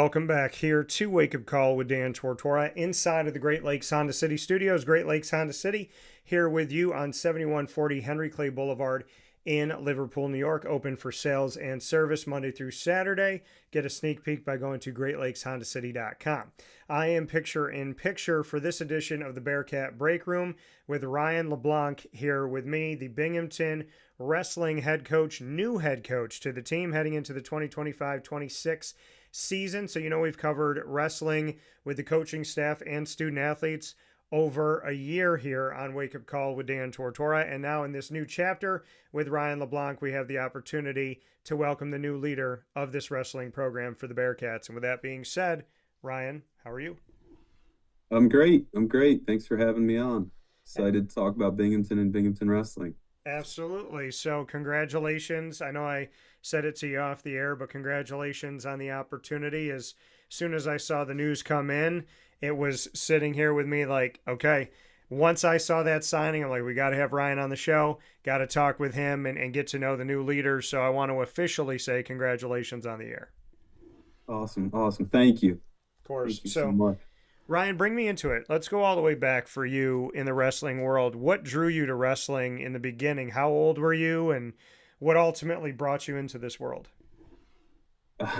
Welcome back here to Wake Up Call with Dan Tortora inside of the Great Lakes Honda City Studios. Great Lakes Honda City here with you on 7140 Henry Clay Boulevard in Liverpool, New York. Open for sales and service Monday through Saturday. Get a sneak peek by going to greatlakeshondacity.com. I am picture in picture for this edition of the Bearcat Breakroom with Ryan LeBlanc here with me, the Binghamton Wrestling head coach, new head coach to the team heading into the 2025-26 season. So, we've covered wrestling with the coaching staff and student athletes over a year here on Wake Up Call with Dan Tortora. And now in this new chapter with Ryan LeBlanc, we have the opportunity to welcome the new leader of this wrestling program for the Bearcats. And with that being said, Ryan, how are you? I'm great. Thanks for having me on. Excited to talk about Binghamton and Binghamton Wrestling. Absolutely. So congratulations. I know I said it to you off the air, but congratulations on the opportunity. As soon as I saw the news come in, it was sitting here with me like, okay, once I saw that signing, I'm like, we got to have Ryan on the show, got to talk with him and get to know the new leader. So I want to officially say congratulations on the air. Awesome. Thank you. Of course. Thank you so So much. Ryan, bring me into it. Let's go all the way back for you in the wrestling world. What drew you to wrestling in the beginning? How old were you, and what ultimately brought you into this world?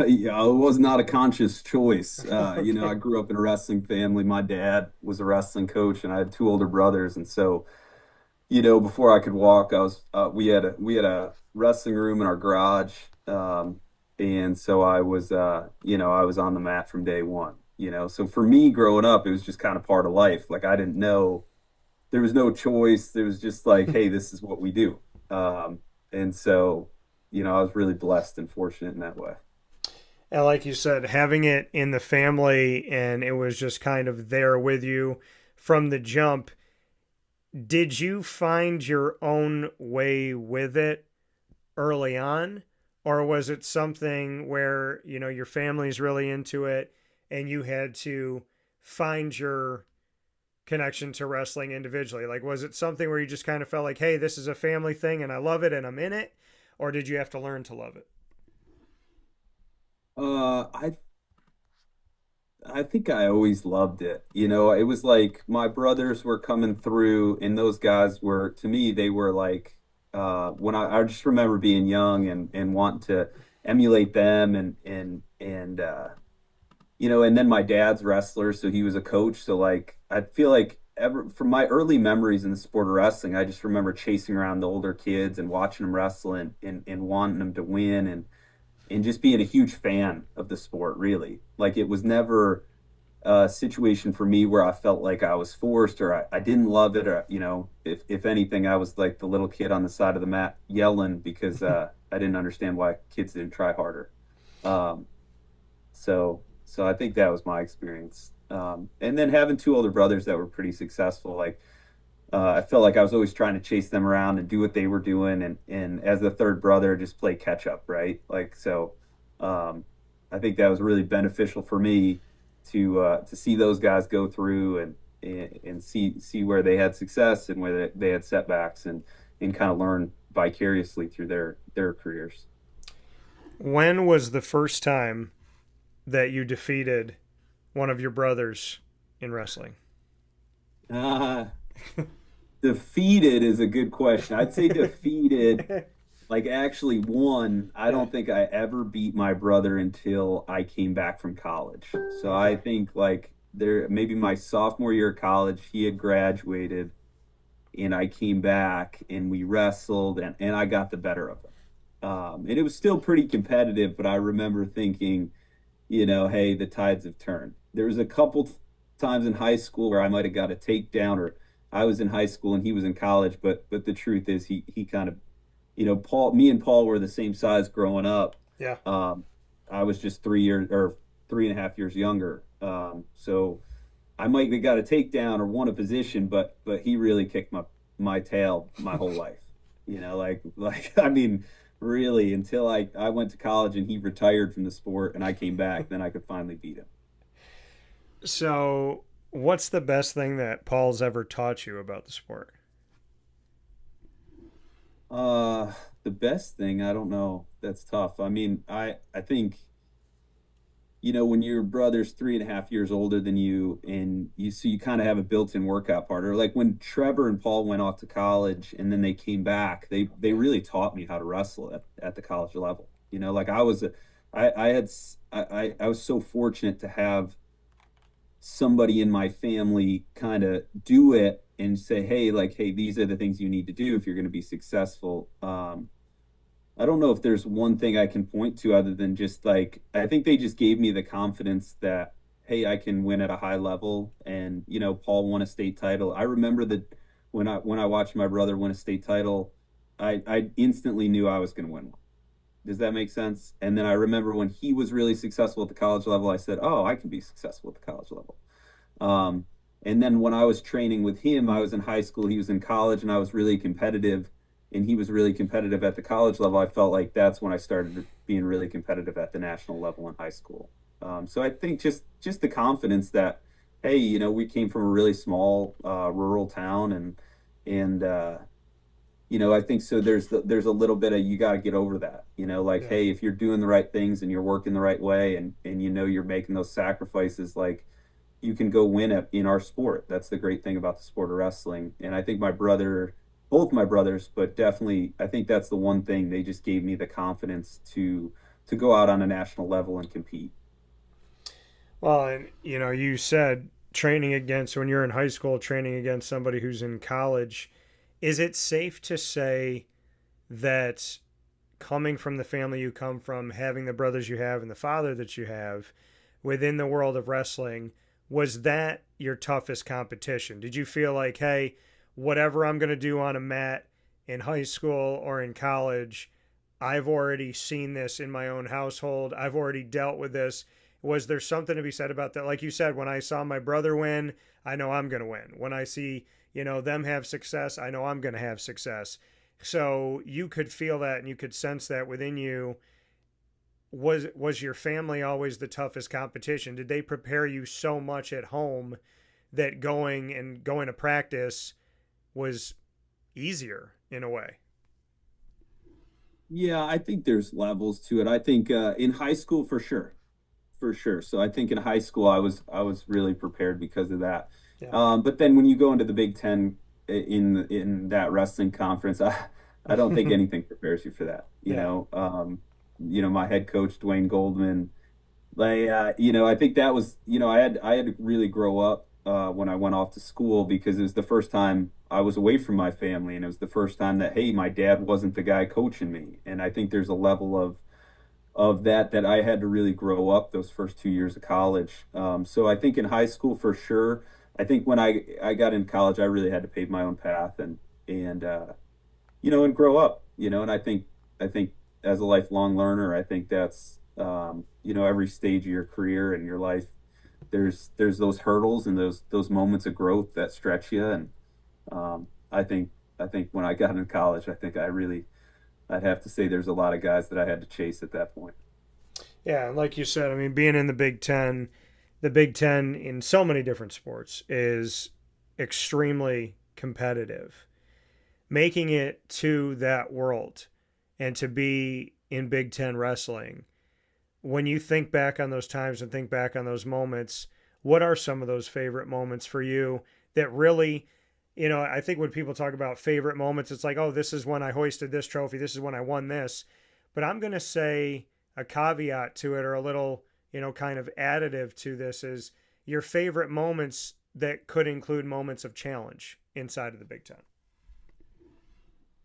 Yeah, it was not a conscious choice. Okay. I grew up in a wrestling family. My dad was a wrestling coach, and I had two older brothers. And so, before I could walk, we had a wrestling room in our garage, and so I was on the mat from day one. So for me, growing up, it was just kind of part of life. Like I didn't know there was no choice. There was just like, hey, this is what we do. And so, I was really blessed and fortunate in that way. And like you said, having it in the family and it was just kind of there with you from the jump. Did you find your own way with it early on? Or was it something where, your family's really into it and you had to find your connection to wrestling individually? Like, was it something where you just kind of felt like, hey, this is a family thing and I love it and I'm in it? Or did you have to learn to love it? I think I always loved it. It was like my brothers were coming through, and those guys were, to me, they were like, when I just remember being young and wanting to emulate them and then my dad's wrestler, so he was a coach. So like, I feel like ever from my early memories in the sport of wrestling, I just remember chasing around the older kids and watching them wrestle and wanting them to win and just being a huge fan of the sport, really. Like it was never a situation for me where I felt like I was forced or I didn't love it, or if anything, I was like the little kid on the side of the mat yelling because I didn't understand why kids didn't try harder. Um, so I think that was my experience. And then having two older brothers that were pretty successful, like I felt like I was always trying to chase them around and do what they were doing, and as the third brother, just play catch up, right? Like so, I think that was really beneficial for me to see those guys go through and see where they had success and where they had setbacks and kind of learn vicariously through their careers. When was the first time that you defeated one of your brothers in wrestling? Uh, Defeated is a good question. I'd say defeated, like actually won. I Yeah. don't think I ever beat my brother until I came back from college. So I Okay. think like there maybe my sophomore year of college, he had graduated and I came back and we wrestled and I got the better of him. And it was still pretty competitive, but I remember thinking, hey, the tides have turned. There was a couple times in high school where I might have got a takedown, or I was in high school and he was in college, but the truth is he kind of, me and Paul were the same size growing up. Yeah. Um, I was just 3 years or 3.5 years younger. So I might have got a takedown or won a position, but he really kicked my tail my whole life. Like I mean, really until I went to college and he retired from the sport and I came back, then I could finally beat him. So, what's the best thing that Paul's ever taught you about the sport? Uh, the best thing, I don't know. That's tough. I mean, I think when your brother's 3.5 years older than you, and you kind of have a built-in workout partner. Like when Trevor and Paul went off to college and then they came back, they really taught me how to wrestle at the college level. Like I had I was so fortunate to have somebody in my family kind of do it and say, hey, like, hey, these are the things you need to do if you're going to be successful. I don't know if there's one thing I can point to other than just like, I think they just gave me the confidence that, hey, I can win at a high level. And, Paul won a state title. I remember that when I watched my brother win a state title, I instantly knew I was going to win one. Does that make sense? And then I remember when he was really successful at the college level, I said, oh, I can be successful at the college level. Um, and then when I was training with him, I was in high school, he was in college, and I was really competitive, and he was really competitive at the college level. I felt like that's when I started being really competitive at the national level in high school. So I think just the confidence that, hey, we came from a really small rural town, and I think so. There's a little bit of you got to get over that. Like, Yeah. hey, if you're doing the right things and you're working the right way, and you're making those sacrifices, like you can go win in our sport. That's the great thing about the sport of wrestling. And I think both my brothers, but definitely, I think that's the one thing they just gave me the confidence to go out on a national level and compete. Well, and you said training against when you're in high school, training against somebody who's in college. Is it safe to say that coming from the family you come from, having the brothers you have and the father that you have within the world of wrestling, was that your toughest competition? Did you feel like, hey, whatever I'm going to do on a mat in high school or in college, I've already seen this in my own household. I've already dealt with this. Was there something to be said about that? Like you said, when I saw my brother win, I know I'm going to win. When I see, them have success, I know I'm going to have success. So you could feel that and you could sense that within you. Was your family always the toughest competition? Did they prepare you so much at home that going to practice was easier in a way? Yeah, I think there's levels to it. I think in high school for sure. For sure. So I think in high school I was really prepared because of that. Yeah. But then when you go into the Big Ten in that wrestling conference, I don't think anything prepares you for that. Yeah. My head coach Dwayne Goldman, like I think that was I had to really grow up when I went off to school because it was the first time I was away from my family, and it was the first time that, hey, my dad wasn't the guy coaching me, and I think there's a level of that I had to really grow up those first 2 years of college. So I think in high school for sure. I think when I got in college, I really had to pave my own path and grow up. And I think as a lifelong learner, I think that's every stage of your career and your life. There's those hurdles and those moments of growth that stretch you. And I think when I got into college, I think I'd have to say there's a lot of guys that I had to chase at that point. Yeah, like you said, I mean, being in the Big Ten in so many different sports is extremely competitive. Making it to that world and to be in Big Ten wrestling, when you think back on those times and think back on those moments, what are some of those favorite moments for you that really, I think when people talk about favorite moments, it's like, oh, this is when I hoisted this trophy, this is when I won this. But I'm going to say a caveat to it or a little, kind of additive to this is your favorite moments that could include moments of challenge inside of the Big Ten.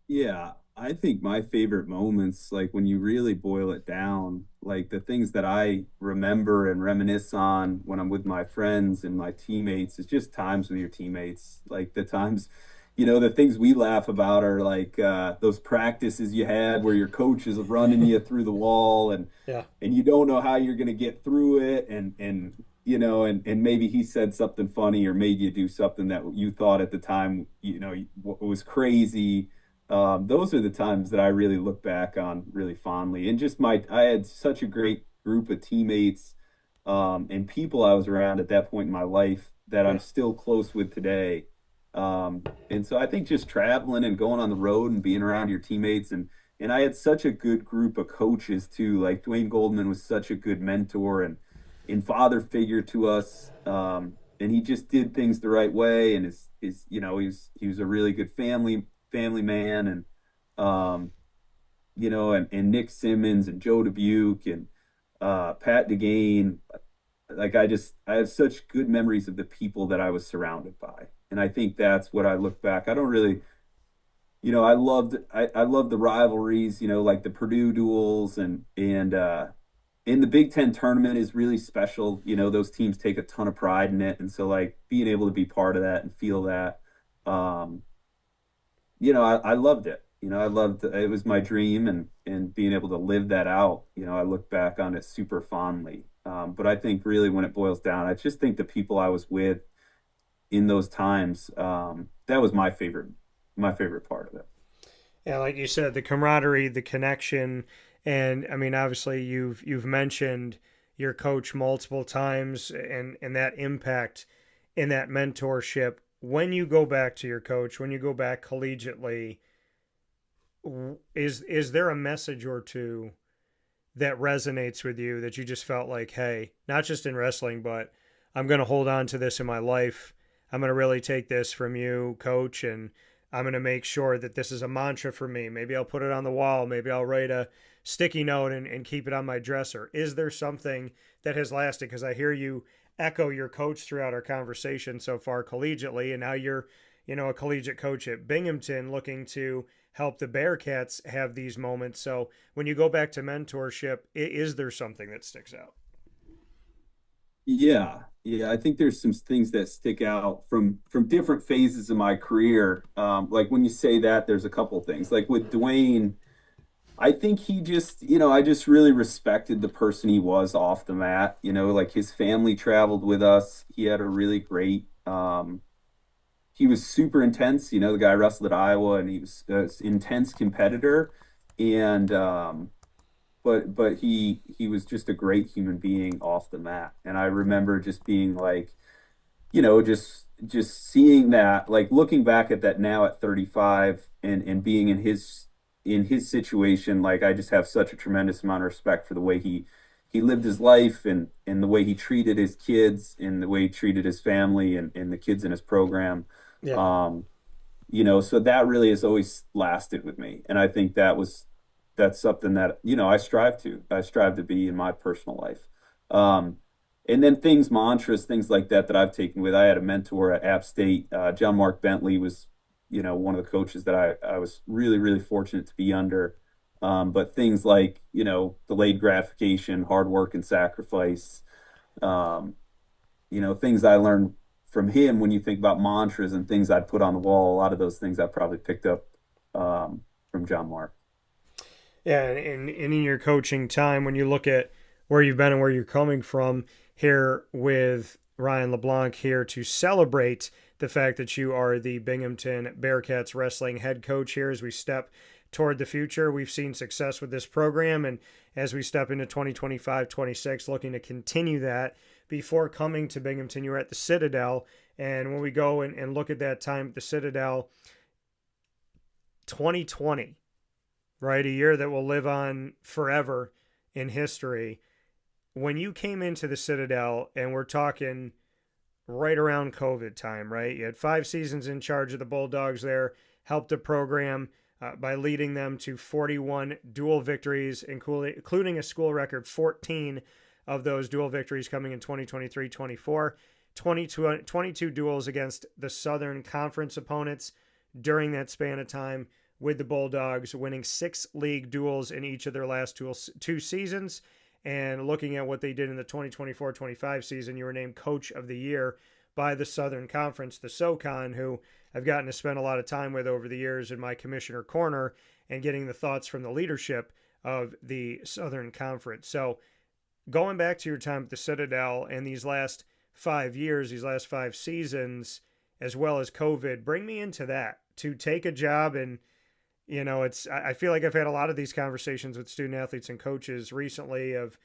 Yeah, I think my favorite moments, like when you really boil it down, like the things that I remember and reminisce on when I'm with my friends and my teammates, is just times with your teammates. Like the times, the things we laugh about are like those practices you had where your coach is running you through the wall, and Yeah. and you don't know how you're going to get through it, and maybe he said something funny or made you do something that you thought at the time was crazy. Those are the times that I really look back on really fondly. And just I had such a great group of teammates and people I was around at that point in my life that I'm Yeah. still close with today. And so I think just traveling and going on the road and being around your teammates, and I had such a good group of coaches too. Like Dwayne Goldman was such a good mentor, and father figure to us. And he just did things the right way. And he was a really good family man. And, and Nick Simmons and Joe Dubuque and Pat DeGane. Like I have such good memories of the people that I was surrounded by. And I think that's what I look back. I don't really, I loved the rivalries, like the Purdue duels and the Big Ten tournament is really special. Those teams take a ton of pride in it. And so like being able to be part of that and feel that, um, I loved it. I loved it was my dream and being able to live that out, I look back on it super fondly. But I think really when it boils down, I just think the people I was with in those times, that was my favorite part of it. Yeah, like you said, the camaraderie, the connection, and I mean, obviously, you've mentioned your coach multiple times, and that impact in that mentorship. When you go back to your coach, when you go back collegiately, is there a message or two that resonates with you that you just felt like, hey, not just in wrestling, but I'm going to hold on to this in my life. I'm going to really take this from you, coach, and I'm going to make sure that this is a mantra for me. Maybe I'll put it on the wall. Maybe I'll write a sticky note and keep it on my dresser. Is there something that has lasted? Because I hear you echo your coach throughout our conversation so far collegiately, and now you're, a collegiate coach at Binghamton looking to help the Bearcats have these moments. So when you go back to mentorship, is there something that sticks out? Yeah, yeah. I think there's some things that stick out from different phases of my career. Like when you say that, there's a couple things. Like with Dwayne, I think he just, I just really respected the person he was off the mat. Like his family traveled with us. He had a really great. He was super intense. The guy wrestled at Iowa, and he was an intense competitor, and but he was just a great human being off the mat. And I remember just being like, just seeing that, like looking back at that now at 35 and being in his situation, like I just have such a tremendous amount of respect for the way he lived his life and the way he treated his kids and the way he treated his family and the kids in his program. Yeah. Um, so that really has always lasted with me. And I think that's something that, I strive to be in my personal life. Um, and then mantras, things like that I've taken with. I had a mentor at App State. John Mark Bentley was, one of the coaches that I was really, really fortunate to be under. But things like, delayed gratification, hard work and sacrifice, um, things I learned from him. When you think about mantras and things I'd put on the wall, a lot of those things I probably picked up from John Mark. Yeah, and in your coaching time, when you look at where you've been and where you're coming from here with Ryan LeBlanc here to celebrate the fact that you are the Binghamton Bearcats Wrestling head coach here as we step toward the future. We've seen success with this program, and as we step into 2025-26, looking to continue that. Before coming to Binghamton, you were at the Citadel, and when we go and look at that time at the Citadel, 2020, right? A year that will live on forever in history. When you came into the Citadel, and we're talking right around COVID time, right? You had 5 seasons in charge of the Bulldogs there, helped the program by leading them to 41 dual victories, including a school record 14 of those dual victories coming in 2023-24. 22 duels against the Southern Conference opponents during that span of time, with the Bulldogs winning 6 league duels in each of their last two seasons. And looking at what they did in the 2024-25 season, you were named Coach of the Year by the Southern Conference, the SoCon, who I've gotten to spend a lot of time with over the years in my commissioner corner and getting the thoughts from the leadership of the Southern Conference. So going back to your time at the Citadel and these last 5 years, these last 5 seasons, as well as COVID, bring me into that. To take a job and I feel like I've had a lot of these conversations with student athletes and coaches recently of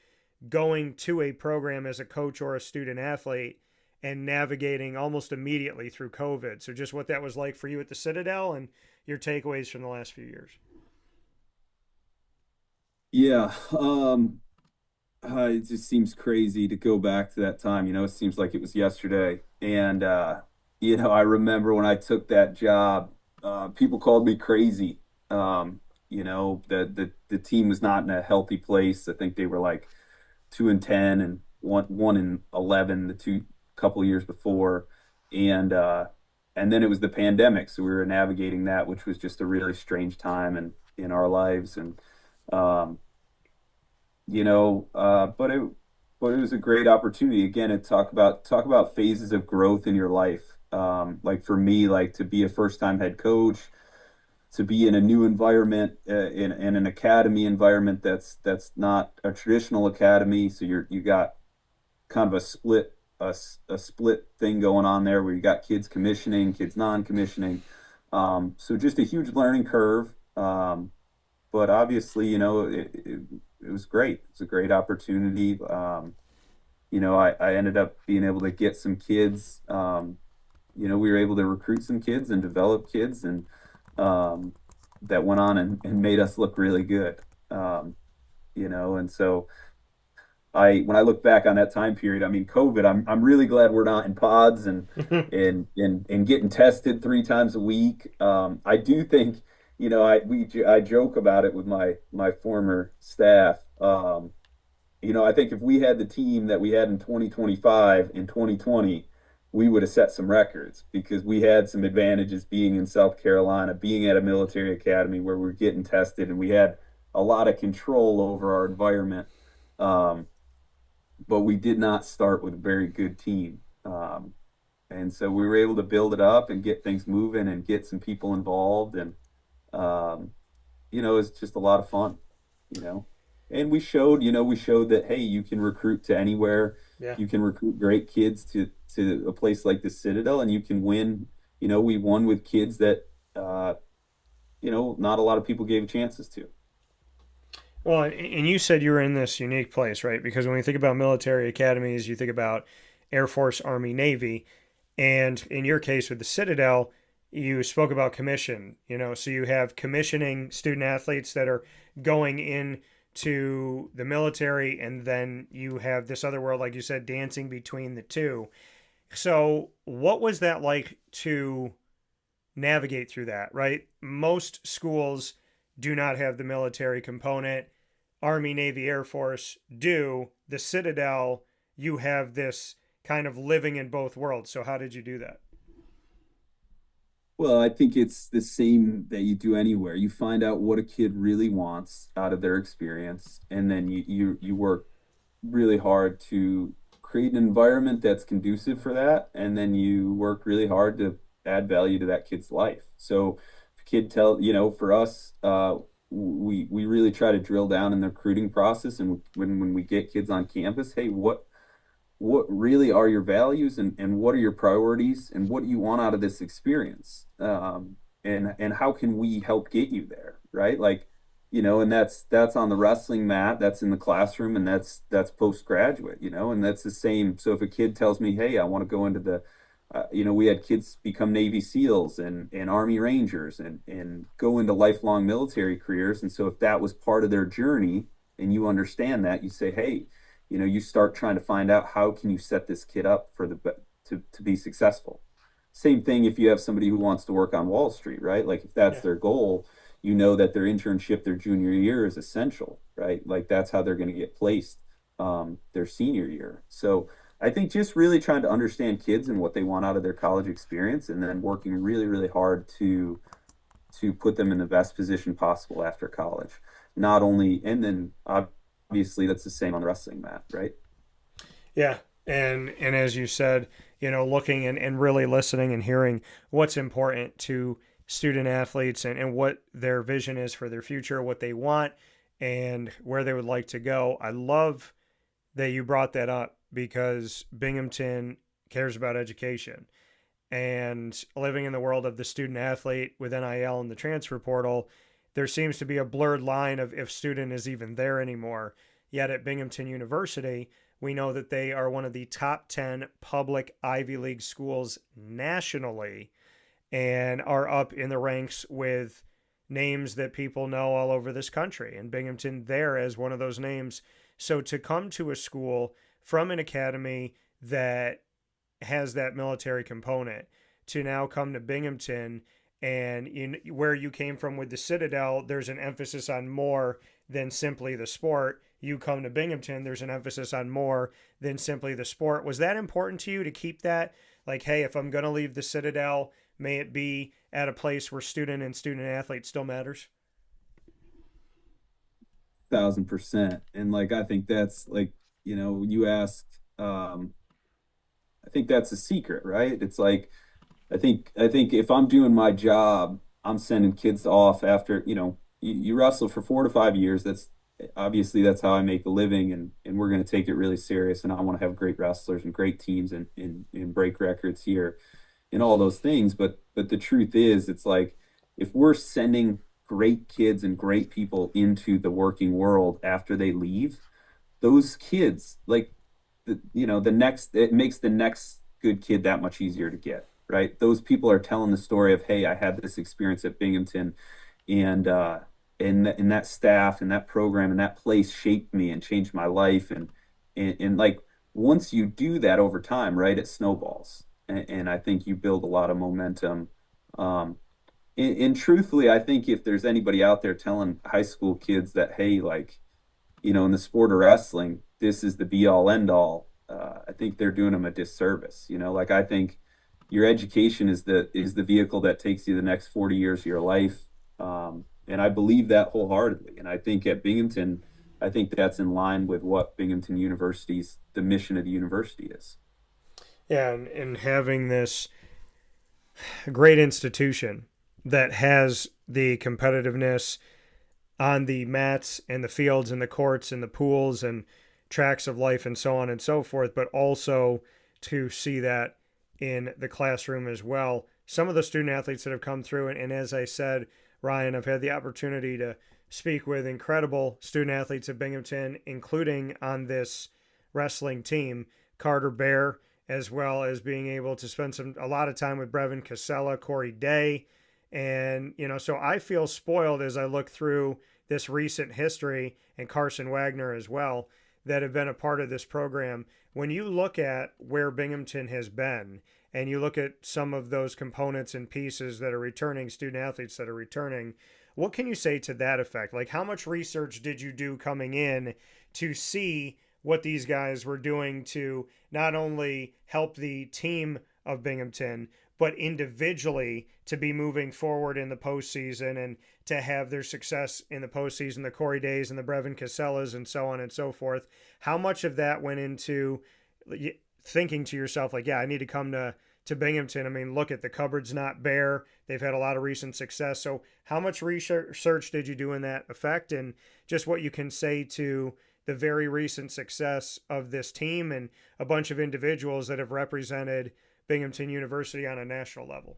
going to a program as a coach or a student athlete and navigating almost immediately through COVID. So just what that was like for you at the Citadel and your takeaways from the last few years. Yeah. It just seems crazy to go back to that time. It seems like it was yesterday. And, I remember when I took that job, people called me crazy. The team was not in a healthy place. I think they were like 2-10 and one and 11 the two couple years before. And then it was the pandemic. So we were navigating that, which was just a really strange time in our lives. And, um, you know, uh, but it but it was a great opportunity again to talk about phases of growth in your life. Like for me, like to be a first time head coach, to be in a new environment, in an academy environment that's not a traditional academy. So you got kind of a split thing going on there where you got kids commissioning, kids non-commissioning. So just a huge learning curve. But obviously, it was great. It's a great opportunity. I ended up being able to get some kids. We were able to recruit some kids and develop kids, and um, that went on and made us look really good. And so when I look back on that time period, I mean, COVID, I'm really glad we're not in pods and getting tested 3 times a week. I do think, I joke about it with my former staff. I think if we had the team that we had in 2025 in 2020, we would have set some records because we had some advantages being in South Carolina, being at a military academy where we're getting tested, and we had a lot of control over our environment. Um, but we did not start with a very good team. And so we were able to build it up and get things moving and get some people involved. And, um, it's just a lot of fun, you know. And we showed that, hey, you can recruit to anywhere. Yeah. You can recruit great kids to a place like the Citadel, and you can win. We won with kids that, not a lot of people gave chances to. Well, and you said you were in this unique place, right? Because when you think about military academies, you think about Air Force, Army, Navy. And in your case with the Citadel, you spoke about commission, so you have commissioning student athletes that are going in to the military, and then you have this other world, like you said, dancing between the two. So, what was that like to navigate through that, right? Most schools do not have the military component. Army, Navy, Air Force do. The Citadel, you have this kind of living in both worlds. So, how did you do that? Well, I think it's the same that you do anywhere. You find out what a kid really wants out of their experience, and then you work really hard to create an environment that's conducive for that, and then you work really hard to add value to that kid's life. So, if a kid for us, we really try to drill down in the recruiting process, and when we get kids on campus, hey, what really are your values and what are your priorities and what do you want out of this experience, and how can we help get you there, right? Like, and that's on the wrestling mat, that's in the classroom, and that's postgraduate, and that's the same. So if a kid tells me, hey, I want to go into the we had kids become Navy SEALs and Army Rangers and go into lifelong military careers. And so if that was part of their journey and you understand that, you say, hey, you start trying to find out how can you set this kid up for to be successful. Same thing if you have somebody who wants to work on Wall Street, right? Like if that's Yeah. their goal, you know that their internship their junior year is essential, right? Like that's how they're going to get placed their senior year. So I think just really trying to understand kids and what they want out of their college experience, and then working really, really hard to put them in the best position possible after college. Not only, and then obviously that's the same on the wrestling mat, right? Yeah. And as you said, looking and really listening and hearing what's important to student athletes and what their vision is for their future, what they want, and where they would like to go. I love that you brought that up because Binghamton cares about education. And living in the world of the student athlete with NIL and the transfer portal, there seems to be a blurred line of if student is even there anymore. Yet at Binghamton University, we know that they are one of the top 10 public Ivy League schools nationally and are up in the ranks with names that people know all over this country, and Binghamton there as one of those names. So to come to a school from an academy that has that military component to now come to Binghamton, and where you came from with the Citadel, there's an emphasis on more than simply the sport. You come to Binghamton, there's an emphasis on more than simply the sport. Was that important to you to keep that? Like, hey, if I'm going to leave the Citadel, may it be at a place where student and student athlete still matters? 1,000%. And like, I think that's like, you asked, I think that's a secret, right? It's like, I think if I'm doing my job, I'm sending kids off after, you wrestle for 4 to 5 years. That's how I make a living, and we're going to take it really serious. And I want to have great wrestlers and great teams and break records here and all those things. But the truth is, it's like, if we're sending great kids and great people into the working world after they leave, those kids, like, it makes the next good kid that much easier to get, right? Those people are telling the story of, hey, I had this experience at Binghamton, and and that staff and that program and that place shaped me and changed my life. And like, once you do that over time, right, it snowballs. And I think you build a lot of momentum. And truthfully, I think if there's anybody out there telling high school kids that, hey, like, in the sport of wrestling, this is the be all end all, I think they're doing them a disservice. Like, I think your education is the vehicle that takes you the next 40 years of your life. And I believe that wholeheartedly. And I think at Binghamton, I think that's in line with what Binghamton University's, the mission of the university is. Yeah, and having this great institution that has the competitiveness on the mats and the fields and the courts and the pools and tracks of life and so on and so forth, but also to see that in the classroom as well. Some of the student athletes that have come through, and as I said, Ryan, I've had the opportunity to speak with incredible student athletes at Binghamton, including on this wrestling team, Carter Bear, as well as being able to spend a lot of time with Brevin Casella, Corey Day. And, so I feel spoiled as I look through this recent history, and Carson Wagner as well, that have been a part of this program. When you look at where Binghamton has been, and you look at some of those components and pieces that are returning, student athletes that are returning, what can you say to that effect? Like, how much research did you do coming in to see what these guys were doing to not only help the team of Binghamton, but individually to be moving forward in the postseason and to have their success in the postseason, the Corey Days and the Brevin Casellas and so on and so forth? How much of that went into thinking to yourself, like, yeah, I need to come to Binghamton? I mean, look at the cupboard's not bare. They've had a lot of recent success. So how much research did you do in that effect? And just what you can say to the very recent success of this team and a bunch of individuals that have represented Binghamton University on a national level.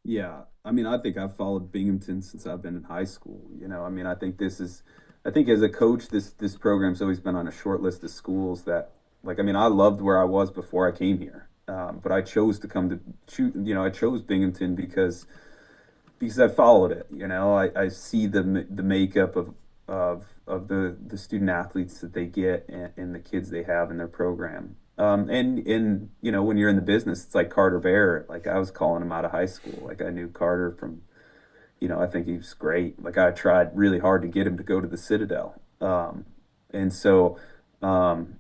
Yeah, I mean, I think I've followed Binghamton since I've been in high school. I mean, I think as a coach, this program's always been on a short list of schools that, like, I mean, I loved where I was before I came here, but I chose to I chose Binghamton because I followed it. I see the makeup of the student athletes that they get, and the kids they have in their program. And when you're in the business, it's like Carter Bear. Like, I was calling him out of high school. Like, I knew Carter from, I think he was great. Like, I tried really hard to get him to go to the Citadel. And so, and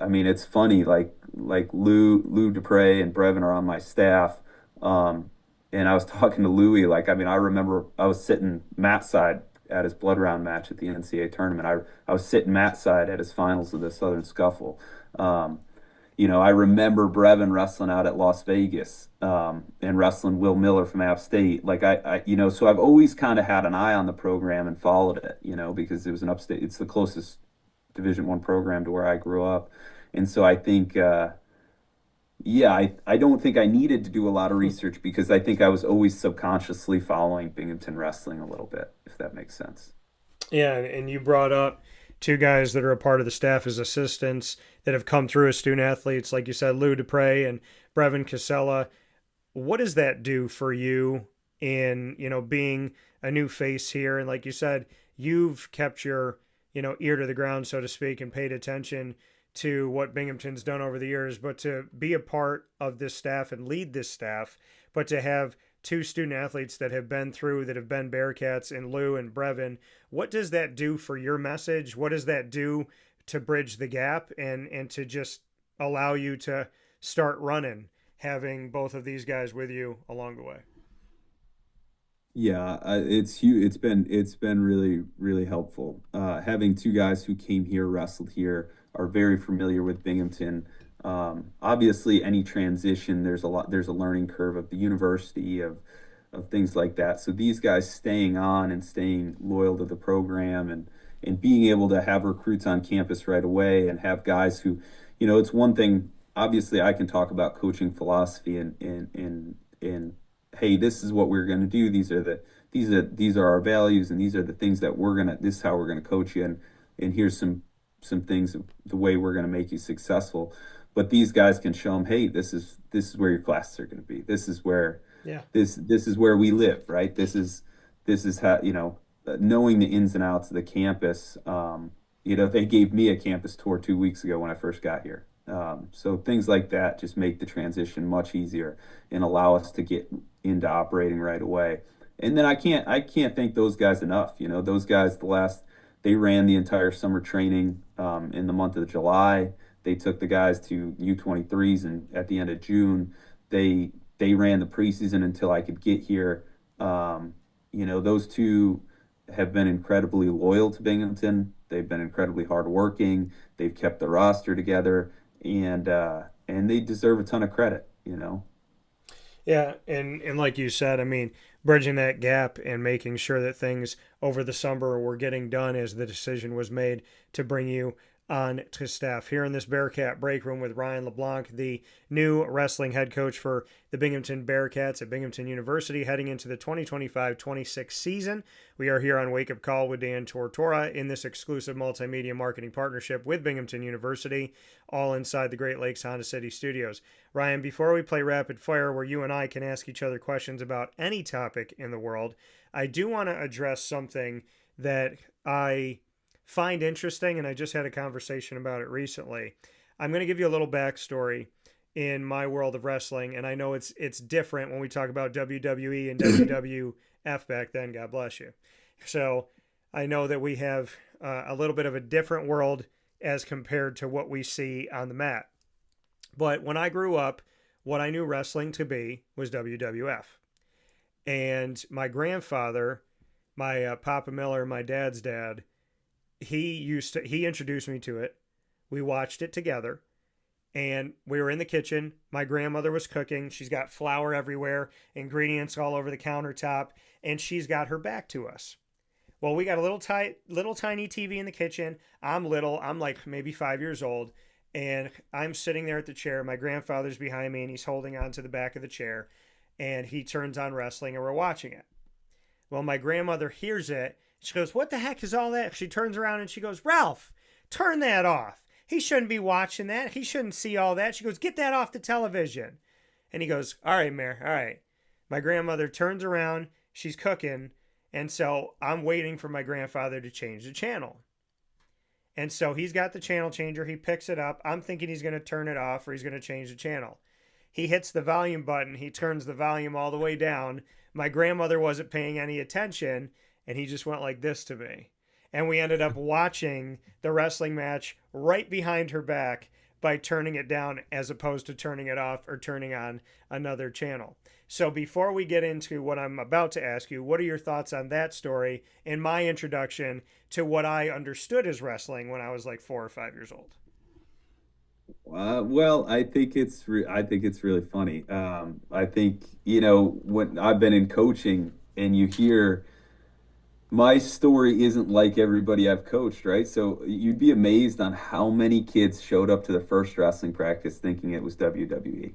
I mean, it's funny, like Lou Dupre and Brevin are on my staff. And I was talking to Louie, like, I mean, I remember I was sitting mat side at his blood round match at the NCAA tournament. I was sitting mat side at his finals of the Southern Scuffle. I remember Brevin wrestling out at Las Vegas, and wrestling Will Miller from Upstate. Like, so I've always kind of had an eye on the program and followed it, because it was an Upstate. It's the closest Division I program to where I grew up. And so I think, I don't think I needed to do a lot of research, because I think I was always subconsciously following Binghamton wrestling a little bit, if that makes sense. Yeah, and you brought up two guys that are a part of the staff as assistants that have come through as student athletes, like you said, Lou Dupre and Brevin Casella. What does that do for you in, being a new face here. And like you said, you've kept your, ear to the ground, so to speak, and paid attention to what Binghamton's done over the years. But to be a part of this staff and lead this staff, but to have two student athletes that have been through, that have been Bearcats, in Lou and Brevin, what does that do for your message? What does that do to bridge the gap and to just allow you to start running, having both of these guys with you along the way? Yeah, it's huge. It's been really really helpful. Having two guys who came here, wrestled here, are very familiar with Binghamton. Obviously, any transition, there's a learning curve of the university of things like that. So these guys staying on and staying loyal to the program and being able to have recruits on campus right away and have guys who, it's one thing. Obviously, I can talk about coaching philosophy and hey, this is what we're going to do. These are our values, and these are the things that this is how we're gonna coach you, and here's some things of the way we're gonna make you successful. But these guys can show them, hey, this is where your classes are going to be. This is where Yeah. this is where we live, right? This is how, knowing the ins and outs of the campus. They gave me a campus tour 2 weeks ago when I first got here. So things like that just make the transition much easier and allow us to get into operating right away. And then I can't thank those guys enough. Those guys, they ran the entire summer training in the month of July. They took the guys to U23s, and at the end of June, they ran the preseason until I could get here. Those two have been incredibly loyal to Binghamton. They've been incredibly hardworking. They've kept the roster together, and they deserve a ton of credit. Yeah, and like you said, I mean, bridging that gap and making sure that things over the summer were getting done as the decision was made to bring you on to staff here in this Bearcat break room with Ryan LeBlanc, the new wrestling head coach for the Binghamton Bearcats at Binghamton University, heading into the 2025-26 season. We are here on Wake Up Call with Dan Tortora in this exclusive multimedia marketing partnership with Binghamton University, all inside the Great Lakes Honda City studios. Ryan, before we play rapid fire, where you and I can ask each other questions about any topic in the world, I do want to address something that I find interesting, and I just had a conversation about it recently. I'm going to give you a little backstory in my world of wrestling, and I know it's different when we talk about WWE and WWF back then. God bless you. So I know that we have a little bit of a different world as compared to what we see on the mat. But when I grew up, what I knew wrestling to be was WWF. And my grandfather, my Papa Miller, my dad's dad, he introduced me to it. We watched it together, and we were in the kitchen. My grandmother was cooking. She's got flour everywhere, ingredients all over the countertop, and she's got her back to us. Well, we got a little tiny TV in the kitchen. I'm little. I'm like maybe 5 years old, and I'm sitting there at the chair. My grandfather's behind me, and he's holding on to the back of the chair, and he turns on wrestling, and we're watching it. Well, my grandmother hears it. She goes, "What the heck is all that?" She turns around and she goes, "Ralph, turn that off. He shouldn't be watching that. He shouldn't see all that." She goes, "Get that off the television." And he goes, "All right, Mare, all right." My grandmother turns around. She's cooking. And so I'm waiting for my grandfather to change the channel. And so he's got the channel changer. He picks it up. I'm thinking he's going to turn it off or he's going to change the channel. He hits the volume button. He turns the volume all the way down. My grandmother wasn't paying any attention, and he just went like this to me. And we ended up watching the wrestling match right behind her back by turning it down as opposed to turning it off or turning on another channel. So before we get into what I'm about to ask you, what are your thoughts on that story and my introduction to what I understood as wrestling when I was like 4 or 5 years old? Well, I think it's really funny. I think when I've been in coaching and you hear my story isn't like everybody I've coached, right? So you'd be amazed on how many kids showed up to the first wrestling practice thinking it was WWE,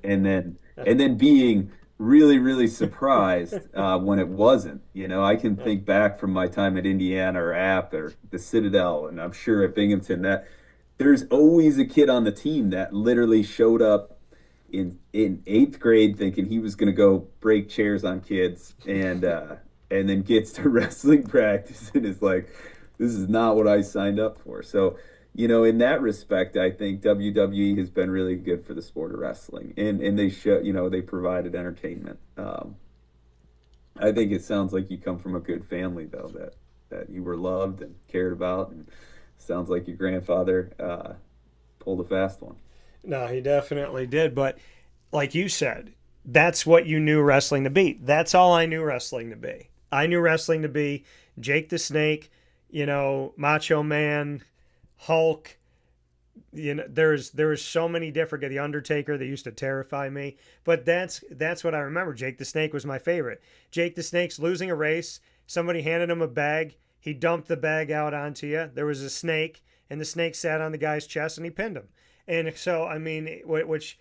and then being really really surprised when it wasn't. I can think back from my time at Indiana or App or the Citadel, and I'm sure at Binghamton that there's always a kid on the team that literally showed up in eighth grade thinking he was going to go break chairs on kids, and then gets to wrestling practice and is like, this is not what I signed up for. So, in that respect, I think WWE has been really good for the sport of wrestling, and they show, they provided entertainment. I think it sounds like you come from a good family, though, that you were loved and cared about, and sounds like your grandfather pulled a fast one. No, he definitely did. But like you said, that's what you knew wrestling to be. That's all I knew wrestling to be. I knew wrestling to be Jake the Snake, Macho Man, Hulk. There's so many different. The Undertaker, that used to terrify me. But that's what I remember. Jake the Snake was my favorite. Jake the Snake's losing a race. Somebody handed him a bag. He dumped the bag out onto you. There was a snake, and the snake sat on the guy's chest, and he pinned him. And so, I mean, which,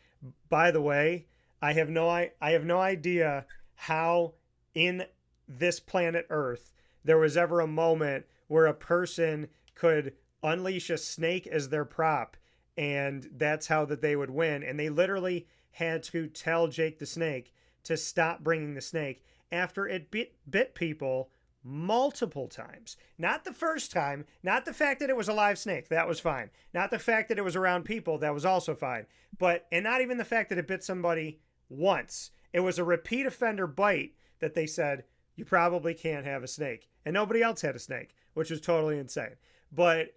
by the way, I have no idea how in this planet Earth there was ever a moment where a person could unleash a snake as their prop, and that's how that they would win. And they literally had to tell Jake the Snake to stop bringing the snake after it bit people multiple times. Not the first time, not the fact that it was a live snake, that was fine. Not the fact that it was around people, that was also fine. And not even the fact that it bit somebody once. It was a repeat offender bite that they said, you probably can't have a snake. And nobody else had a snake, which was totally insane. But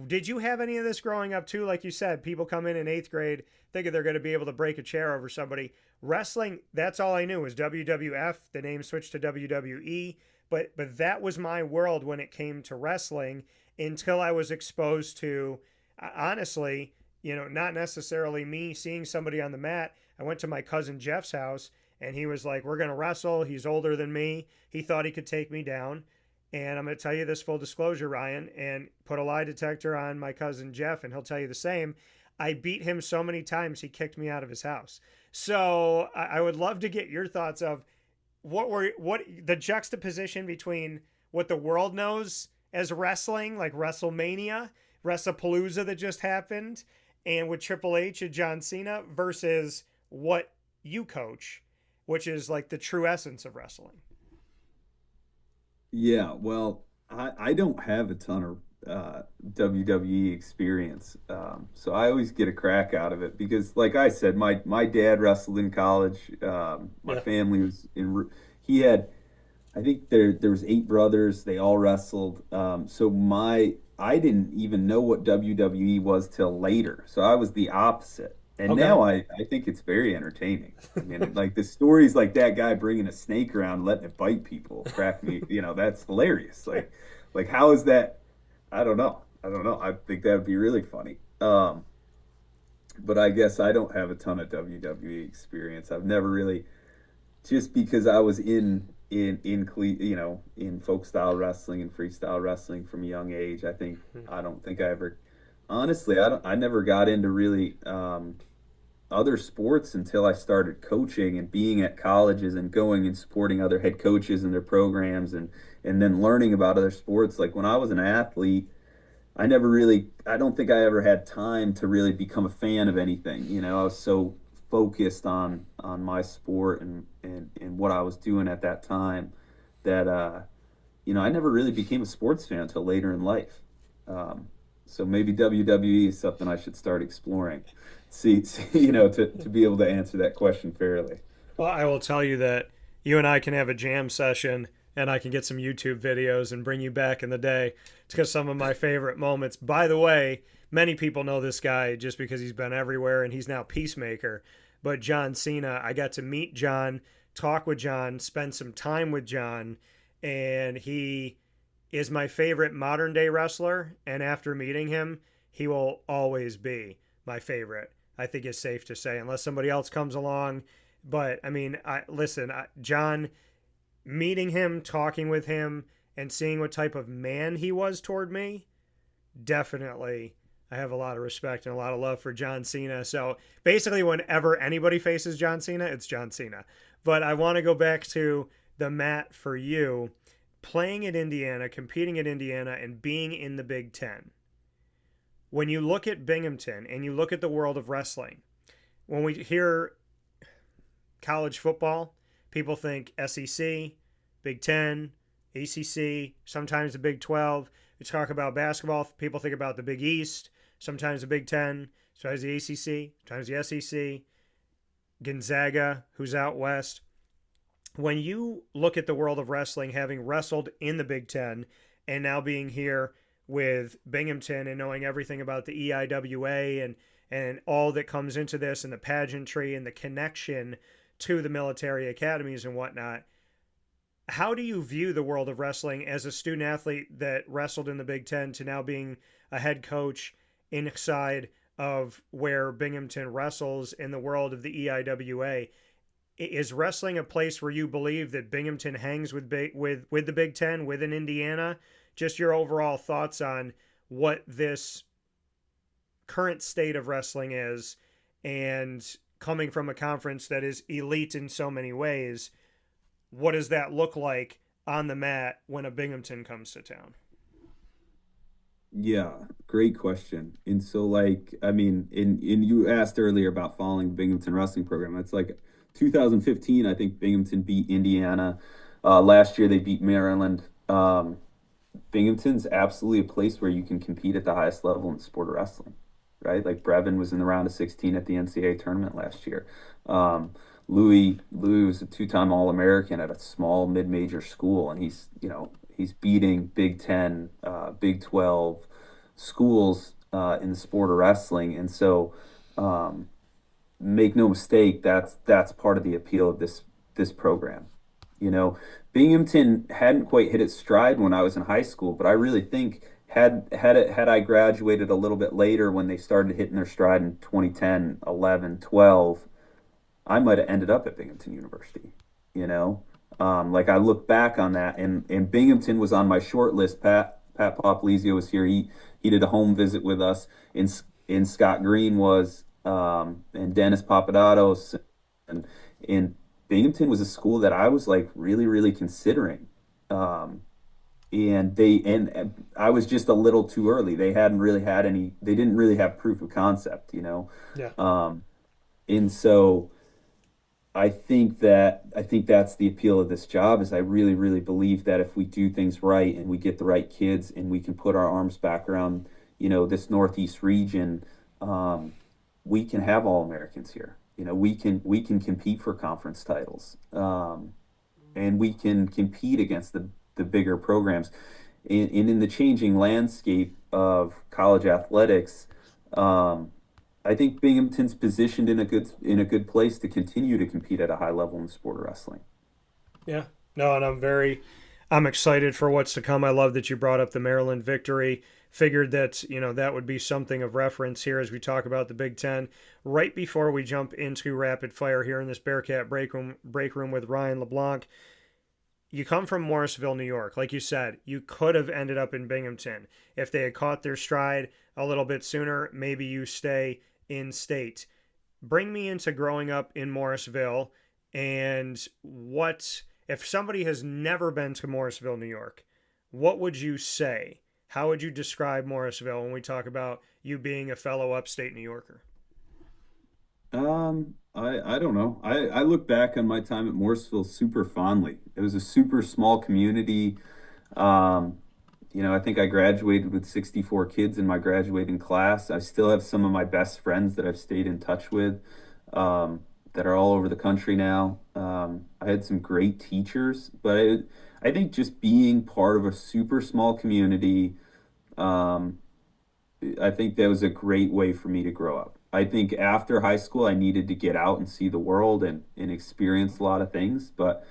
did you have any of this growing up too? Like you said, people come in eighth grade thinking they're going to be able to break a chair over somebody. Wrestling, that's all I knew was WWF. The name switched to WWE. But that was my world when it came to wrestling until I was exposed to, honestly, not necessarily me seeing somebody on the mat. I went to my cousin Jeff's house, and he was like, we're going to wrestle. He's older than me. He thought he could take me down. And I'm going to tell you this, full disclosure, Ryan, and put a lie detector on my cousin Jeff, and he'll tell you the same. I beat him so many times, he kicked me out of his house. So I would love to get your thoughts of what the juxtaposition between what the world knows as wrestling, like WrestleMania, WrestlePalooza that just happened, and with Triple H and John Cena, versus what you coach, which is like the true essence of wrestling. Yeah, well, I don't have a ton of WWE experience, so I always get a crack out of it because, like I said, my dad wrestled in college. My Yeah. family was in. He had, I think there was eight brothers. They all wrestled. So I didn't even know what WWE was till later. So I was the opposite. And Okay. now I think it's very entertaining. I mean, like the stories like that guy bringing a snake around, and letting it bite people, crack me. That's hilarious. Like how is that? I don't know. I don't know. I think that would be really funny. But I guess I don't have a ton of WWE experience. I've never really, just because I was in folk style wrestling and freestyle wrestling from a young age. I don't think I ever, honestly, I never got into really other sports until I started coaching and being at colleges and going and supporting other head coaches and their programs, and then learning about other sports. Like when I was an athlete, I don't think I ever had time to really become a fan of anything. I was so focused on my sport and what I was doing at that time that I never really became a sports fan until later in life. So maybe WWE is something I should start exploring. See, to be able to answer that question fairly. Well, I will tell you that you and I can have a jam session, and I can get some YouTube videos and bring you back in the day to some of my favorite moments. By the way, many people know this guy just because he's been everywhere and he's now Peacemaker. But John Cena, I got to meet John, talk with John, spend some time with John, and he is my favorite modern day wrestler. And after meeting him, he will always be my favorite. I think it's safe to say, unless somebody else comes along. But I mean, John, meeting him, talking with him, and seeing what type of man he was toward me, definitely I have a lot of respect and a lot of love for John Cena. So basically, whenever anybody faces John Cena, it's John Cena. But I want to go back to the mat for you, playing at Indiana, competing at Indiana, and being in the Big Ten. When you look at Binghamton and you look at the world of wrestling, when we hear college football, people think SEC, Big Ten, ACC, sometimes the Big 12. We talk about basketball, people think about the Big East, sometimes the Big Ten, sometimes the ACC, sometimes the SEC, Gonzaga, who's out west. When you look at the world of wrestling, having wrestled in the Big Ten and now being here with Binghamton and knowing everything about the EIWA and all that comes into this and the pageantry and the connection to the military academies and whatnot, how do you view the world of wrestling as a student athlete that wrestled in the Big Ten to now being a head coach inside of where Binghamton wrestles in the world of the EIWA? Is wrestling a place where you believe that Binghamton hangs with the Big Ten, with an Indiana? Just your overall thoughts on what this current state of wrestling is, and coming from a conference that is elite in so many ways, what does that look like on the mat when a Binghamton comes to town? Yeah, great question. And so, like, I mean, in you asked earlier about following the Binghamton wrestling program. It's like 2015, I think Binghamton beat Indiana. Last year they beat Maryland. Binghamton's absolutely a place where you can compete at the highest level in the sport of wrestling, right? Like Brevin was in the round of 16 at the NCAA tournament last year. Louis was a two-time All-American at a small mid-major school, and he's beating Big Ten, Big 12 schools in the sport of wrestling. And so, make no mistake, that's part of the appeal of this program. You know, Binghamton hadn't quite hit its stride when I was in high school, but I really think had I graduated a little bit later when they started hitting their stride in 2010, 11, 12, I might have ended up at Binghamton University. You know, like I look back on that, and Binghamton was on my short list. Pat Popolizio was here. He did a home visit with us. In Scott Green was, and Dennis Papadopoulos, and Binghamton was a school that I was like really, really considering. And I was just a little too early. They hadn't really had any. They didn't really have proof of concept, you know. Yeah. And so I think that's the appeal of this job, is I really, really believe that if we do things right and we get the right kids and we can put our arms back around, this Northeast region, we can have all Americans here. We can compete for conference titles, and we can compete against the bigger programs. And in the changing landscape of college athletics, I think Binghamton's positioned in a good place to continue to compete at a high level in the sport of wrestling. Yeah. No, and I'm excited for what's to come. I love that you brought up the Maryland victory. Figured that, that would be something of reference here as we talk about the Big Ten. Right before we jump into rapid fire here in this Bearcat break room with Ryan LeBlanc, you come from Morrisville, New York. Like you said, you could have ended up in Binghamton. If they had caught their stride a little bit sooner, maybe you stay in state. Bring me into growing up in Morrisville, and what, if somebody has never been to Morrisville, New York, what would you say? How would you describe Morrisville when we talk about you being a fellow upstate New Yorker? I don't know. I look back on my time at Morrisville super fondly. It was a super small community. Um, I think I graduated with 64 kids in my graduating class. I still have some of my best friends that I've stayed in touch with, that are all over the country now. I had some great teachers, but I think just being part of a super small community, um, I think that was a great way for me to grow up. I think after high school, I needed to get out and see the world and experience a lot of things. But,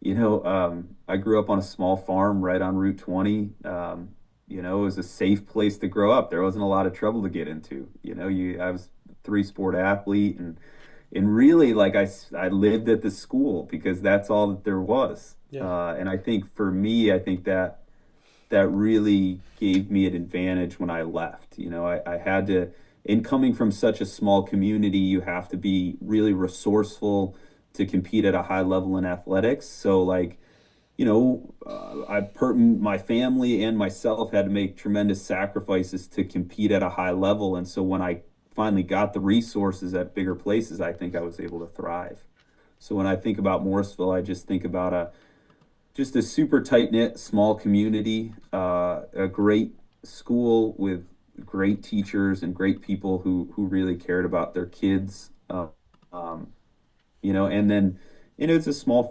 I grew up on a small farm right on Route 20. It was a safe place to grow up. There wasn't a lot of trouble to get into. I was a three-sport athlete, and really, like, I lived at the school because that's all that there was. Yeah. And I think for me, I think that really gave me an advantage when I left. I had to, in coming from such a small community, you have to be really resourceful to compete at a high level in athletics. So, like, my family and myself had to make tremendous sacrifices to compete at a high level. And so when I finally got the resources at bigger places, I think I was able to thrive. So when I think about Morrisville, I just think about a super tight knit small community, a great school with great teachers and great people who really cared about their kids. Um, and then it's a small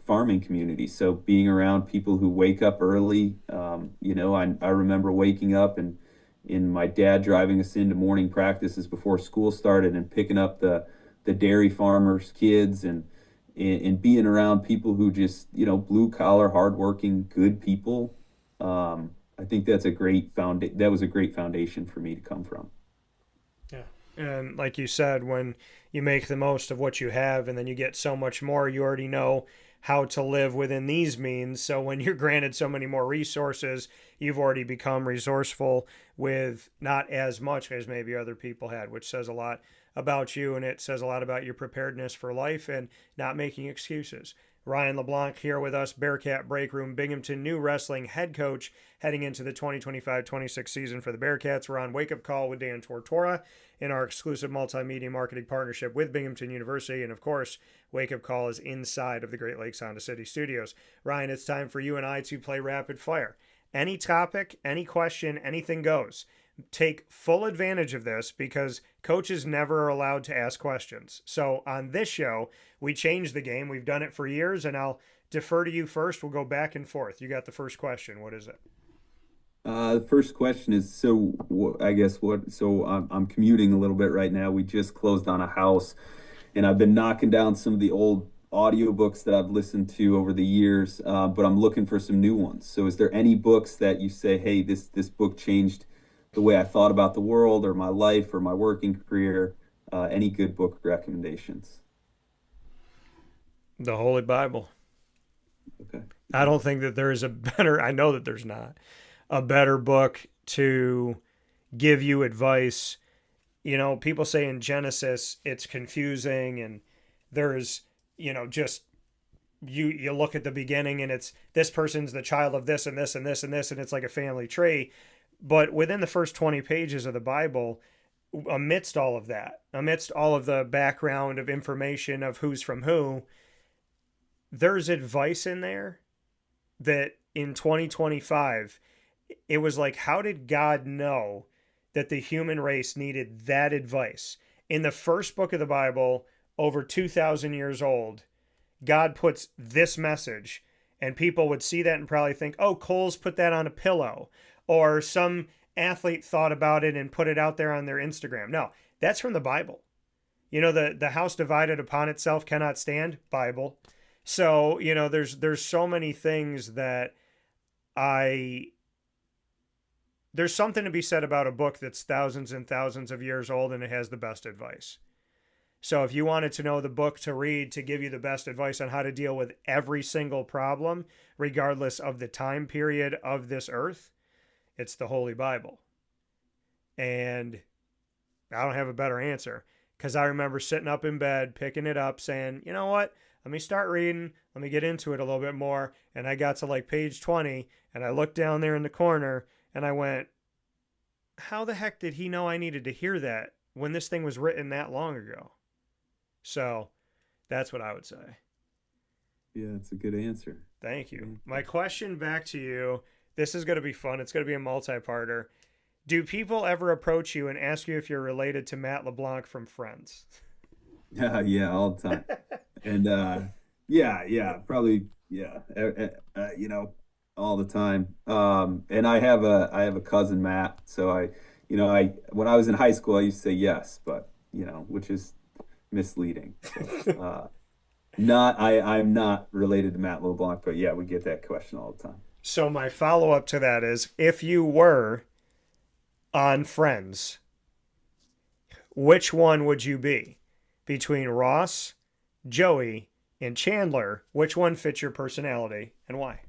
farming community. So being around people who wake up early, I remember waking up and in my dad driving us into morning practices before school started and picking up the dairy farmers' kids and being around people who just, blue collar, hardworking, good people. I think that was a great foundation for me to come from. Yeah. And like you said, when you make the most of what you have and then you get so much more, you already know how to live within these means. So when you're granted so many more resources, you've already become resourceful with not as much as maybe other people had, which says a lot about you, and it says a lot about your preparedness for life and not making excuses. Ryan LeBlanc here with us, Bearcat Breakroom, Binghamton new wrestling head coach heading into the 2025-26 season for the Bearcats. We're on Wake Up Call with Dan Tortora in our exclusive multimedia marketing partnership with Binghamton University. And of course, Wake Up Call is inside of the Great Lakes Honda City studios. Ryan, it's time for you and I to play rapid fire. Any topic, any question, anything goes. Take full advantage of this because coaches never are allowed to ask questions. So on this show, we changed the game. We've done it for years, and I'll defer to you first. We'll go back and forth. You got the first question. What is it? The first question is, I guess so I'm commuting a little bit right now. We just closed on a house and I've been knocking down some of the old audiobooks that I've listened to over the years, but I'm looking for some new ones. So is there any books that you say, hey, this book changed the way I thought about the world or my life or my working career? Any good book recommendations? The Holy Bible. Okay. I don't think that there is I know that there's not a better book to give you advice. People say in Genesis it's confusing and there's, just you look at the beginning and it's this person's the child of this and this and this and this and it's like a family tree. But within the first 20 pages of the Bible, amidst all of that, amidst all of the background of information of who's from who, there's advice in there that in 2025, it was like, how did God know that the human race needed that advice? In the first book of the Bible, over 2,000 years old, God puts this message, and people would see that and probably think, oh, Cole's put that on a pillow, or some athlete thought about it and put it out there on their Instagram. No, that's from the Bible. The house divided upon itself cannot stand, Bible. So, there's so many things that there's something to be said about a book that's thousands and thousands of years old and it has the best advice. So if you wanted to know the book to read to give you the best advice on how to deal with every single problem, regardless of the time period of this earth, it's the Holy Bible. And I don't have a better answer because I remember sitting up in bed, picking it up, saying, you know what? Let me start reading. Let me get into it a little bit more. And I got to like page 20 and I looked down there in the corner and I went, how the heck did he know I needed to hear that when this thing was written that long ago? So that's what I would say. Yeah, that's a good answer. Thank you. My question back to you, this is going to be fun. It's going to be a multi-parter. Do people ever approach you and ask you if you're related to Matt LeBlanc from Friends? Yeah, all the time. And yeah, probably, yeah, all the time. And I have a cousin, Matt. So when I was in high school, I used to say yes, but which is misleading. So, I'm not related to Matt LeBlanc, but yeah, we get that question all the time. So my follow-up to that is, if you were on Friends, which one would you be? Between Ross, Joey, and Chandler, which one fits your personality and why?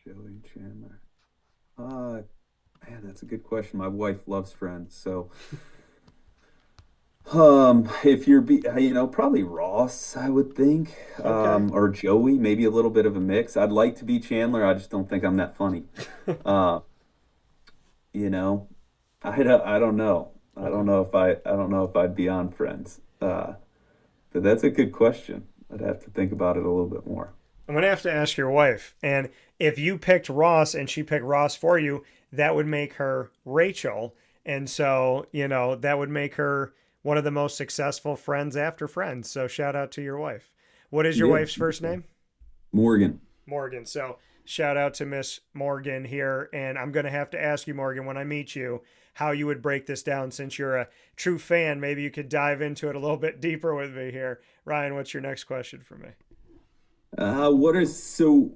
Joey, Chandler. Man, that's a good question. My wife loves Friends, so if probably Ross, I would think, Okay. or Joey, maybe a little bit of a mix. I'd like to be Chandler. I just don't think I'm that funny. Uh, you know, I don't know. Okay. I don't know if I'd be on Friends. But that's a good question. I'd have to think about it a little bit more. I'm gonna have to ask your wife. And if you picked Ross and she picked Ross for you, that would make her Rachel. And so, that would make her one of the most successful friends after Friends. So shout out to your wife. What is your Yeah, wife's first name? Morgan. Morgan. So shout out to Miss Morgan here. And I'm gonna have to ask you, Morgan, when I meet you, how you would break this down since you're a true fan. Maybe you could dive into it a little bit deeper with me here. Ryan, what's your next question for me? What is so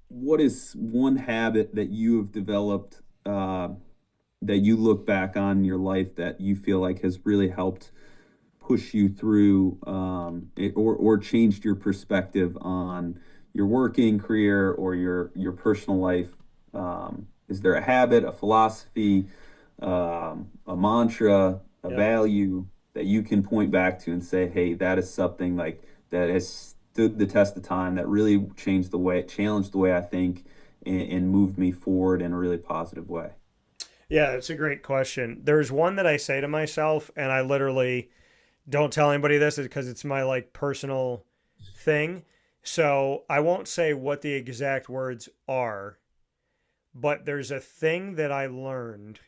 what is one habit that you have developed that you look back on in your life that you feel like has really helped push you through or changed your perspective on your working career or your personal life? Is there a habit, a philosophy, a mantra, a Yep. value that you can point back to and say, hey, that is something like that has stood the test of time, that really challenged the way I think and moved me forward in a really positive way? Yeah, it's a great question. There's one that I say to myself, and I literally don't tell anybody this because it's my like personal thing. So I won't say what the exact words are, but there's a thing that I learned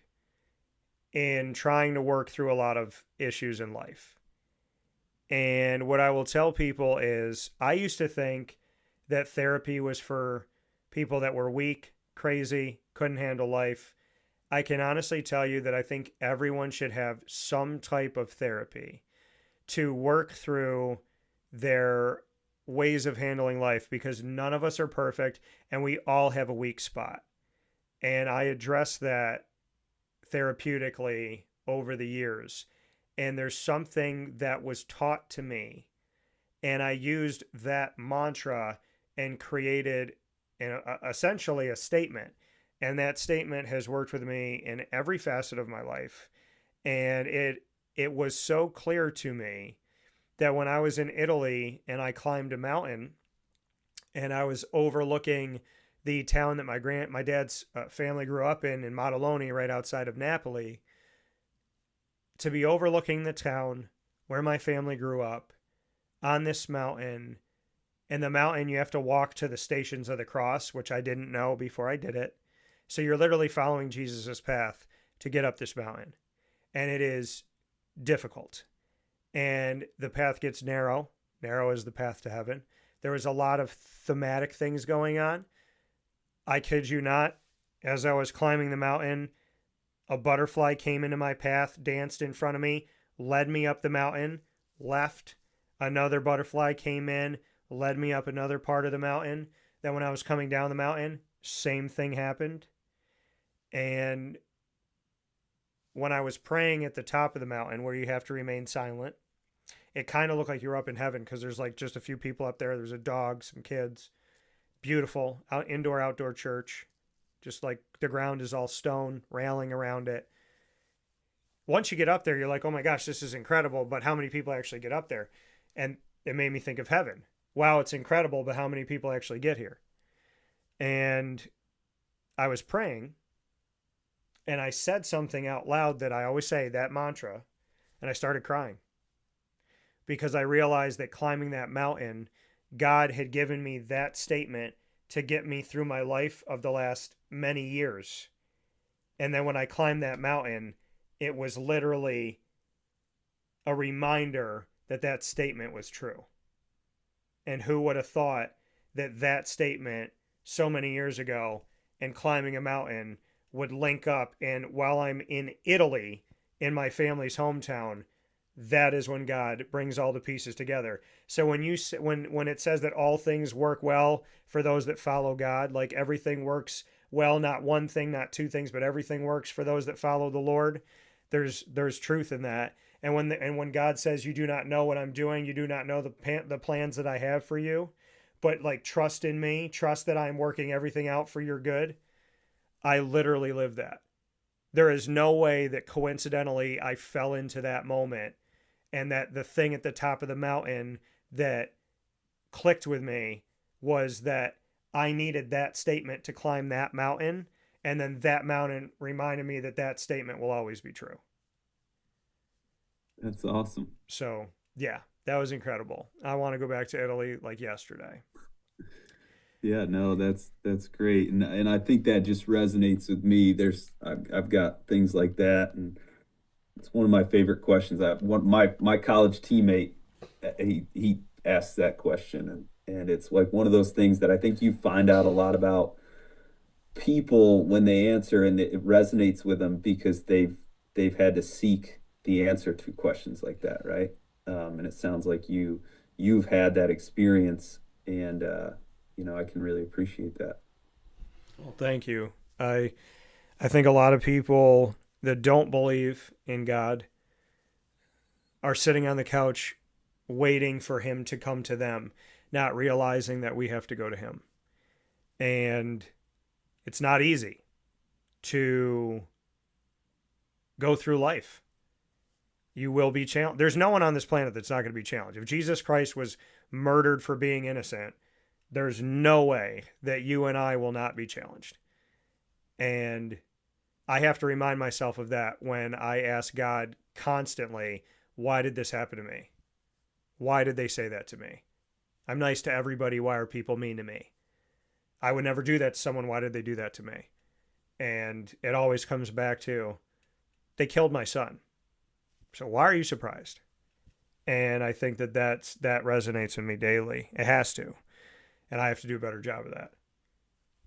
in trying to work through a lot of issues in life. And what I will tell people is I used to think that therapy was for people that were weak, crazy, couldn't handle life. I can honestly tell you that I think everyone should have some type of therapy to work through their ways of handling life because none of us are perfect and we all have a weak spot. And I address that therapeutically over the years. And there's something that was taught to me, and I used that mantra and created essentially a statement. And that statement has worked with me in every facet of my life. And it was so clear to me that when I was in Italy and I climbed a mountain and I was overlooking the town that my dad's family grew up in Maddaloni, right outside of Napoli, to be overlooking the town where my family grew up on this mountain. And the mountain, you have to walk to the Stations of the Cross, which I didn't know before I did it. So you're literally following Jesus's path to get up this mountain. And it is difficult. And the path gets narrow. Narrow is the path to heaven. There was a lot of thematic things going on. I kid you not, as I was climbing the mountain, a butterfly came into my path, danced in front of me, led me up the mountain, left. Another butterfly came in, led me up another part of the mountain. Then when I was coming down the mountain, same thing happened. And when I was praying at the top of the mountain where you have to remain silent, it kind of looked like you were up in heaven because there's like just a few people up there. There's a dog, some kids. Beautiful, outdoor church. Just like the ground is all stone, railing around it. Once you get up there, you're like, oh my gosh, this is incredible. But how many people actually get up there? And it made me think of heaven. Wow, it's incredible, but how many people actually get here? And I was praying and I said something out loud that I always say, that mantra, and I started crying because I realized that climbing that mountain, God had given me that statement to get me through my life of the last many years. And then when I climbed that mountain, it was literally a reminder that that statement was true. And who would have thought that that statement so many years ago and climbing a mountain would link up? And while I'm in Italy, in my family's hometown, that is when God brings all the pieces together. So when it says that all things work well for those that follow God, like everything works well, not one thing, not two things, but everything works for those that follow the Lord. There's truth in that. And when God says you do not know what I'm doing, you do not know the plans that I have for you, but like trust in me, trust that I'm working everything out for your good. I literally live that. There is no way that coincidentally I fell into that moment and that the thing at the top of the mountain that clicked with me was that I needed that statement to climb that mountain. And then that mountain reminded me that that statement will always be true. That's awesome. So, yeah, that was incredible. I want to go back to Italy like yesterday. Yeah, no, that's great, and I think that just resonates with me. I've got things like that, and it's one of my favorite questions. My college teammate, he asked that question, and it's like one of those things that I think you find out a lot about people when they answer, and it resonates with them because they've had to seek the answer to questions like that, right? And it sounds like you've had that experience, and I can really appreciate that. Well, thank you. I think a lot of people that don't believe in God are sitting on the couch waiting for him to come to them, not realizing that we have to go to him. And it's not easy to go through life. You will be challenged. There's no one on this planet that's not going to be challenged. If Jesus Christ was murdered for being innocent, there's no way that you and I will not be challenged. And I have to remind myself of that when I ask God constantly, why did this happen to me? Why did they say that to me? I'm nice to everybody. Why are people mean to me? I would never do that to someone. Why did they do that to me? And it always comes back to, they killed my son. So why are you surprised? And I think that resonates with me daily. It has to. And I have to do a better job of that.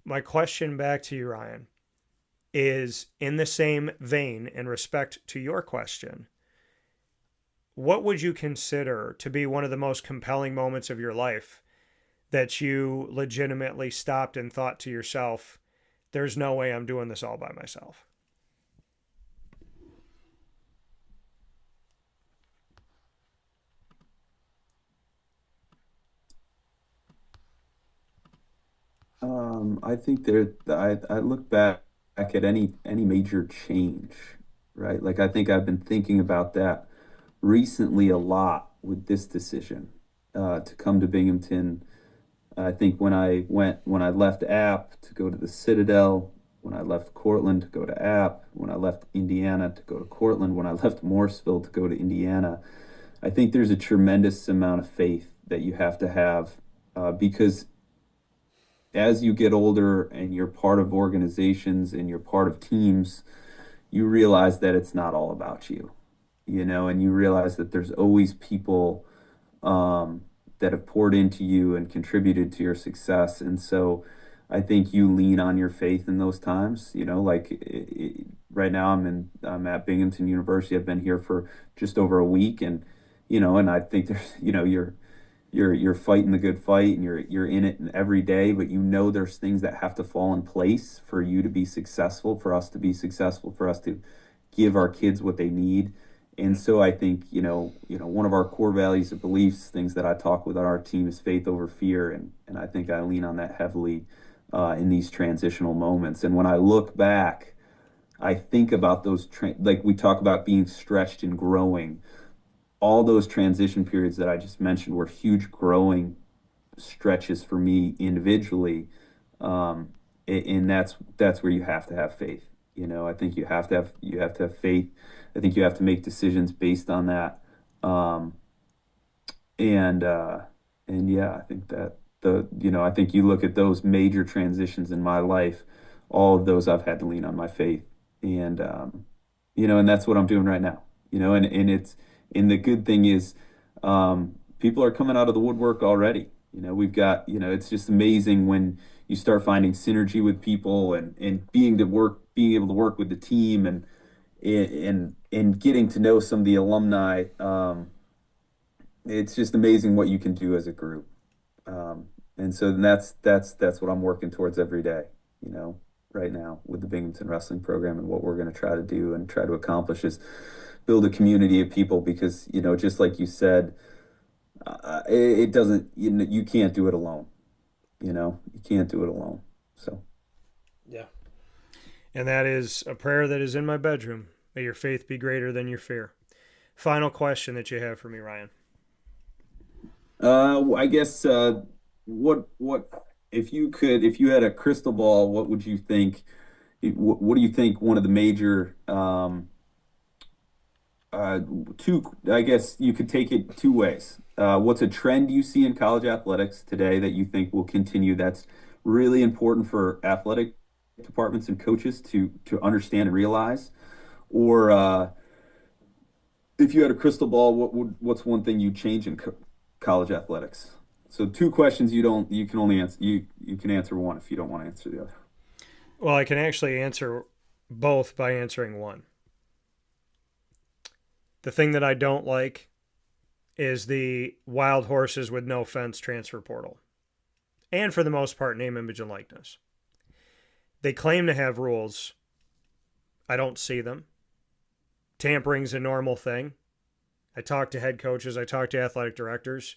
My question back to you, Ryan, is in the same vein in respect to your question. What would you consider to be one of the most compelling moments of your life that you legitimately stopped and thought to yourself, there's no way I'm doing this all by myself? I think I look back at any major change, right? Like I think I've been thinking about that recently a lot with this decision to come to Binghamton. I think when I left App to go to the Citadel, when I left Cortland to go to App, when I left Indiana to go to Cortland, when I left Morrisville to go to Indiana, I think there's a tremendous amount of faith that you have to have because as you get older and you're part of organizations and you're part of teams, you realize that it's not all about you, and you realize that there's always people um, that have poured into you and contributed to your success. And so I think you lean on your faith in those times, like right now I'm at Binghamton University. I've been here for just over a week and I think there's, you're fighting the good fight and you're in it every day, but there's things that have to fall in place for you to be successful, for us to be successful, for us to give our kids what they need. And so I think, one of our core values of beliefs, things that I talk with on our team is faith over fear. And I think I lean on that heavily in these transitional moments. And when I look back, I think about like we talk about being stretched and growing. All those transition periods that I just mentioned were huge growing stretches for me individually. And that's where you have to have faith. I think you have to have faith. I think you have to make decisions based on that. Um, and yeah, I think that I think you look at those major transitions in my life, all of those I've had to lean on my faith. And and that's what I'm doing right now. And the good thing is people are coming out of the woodwork already. We've got, it's just amazing when you start finding synergy with people and being able to work with the team and getting to know some of the alumni. It's just amazing what you can do as a group. And so that's what I'm working towards every day, right now with the Binghamton Wrestling program, and what we're going to try to do and try to accomplish is build a community of people because, just like you said, it doesn't, you can't do it alone. You can't do it alone. So, Yeah. And that is a prayer that is in my bedroom. May your faith be greater than your fear. Final question that you have for me, Ryan. I guess, what, if you had a crystal ball, what would you think what do you think one of the major two, I guess you could take it two ways. What's a trend you see in college athletics today that you think will continue that's really important for athletic departments and coaches to understand and realize? Or if you had a crystal ball, what's one thing you'd change in college athletics? So two questions you can only answer you can answer one if you don't want to answer the other. Well, I can actually answer both by answering one. The thing that I don't like is the wild horses with no fence transfer portal. And for the most part, name, image, and likeness. They claim to have rules. I don't see them. Tampering's a normal thing. I talk to head coaches. I talk to athletic directors.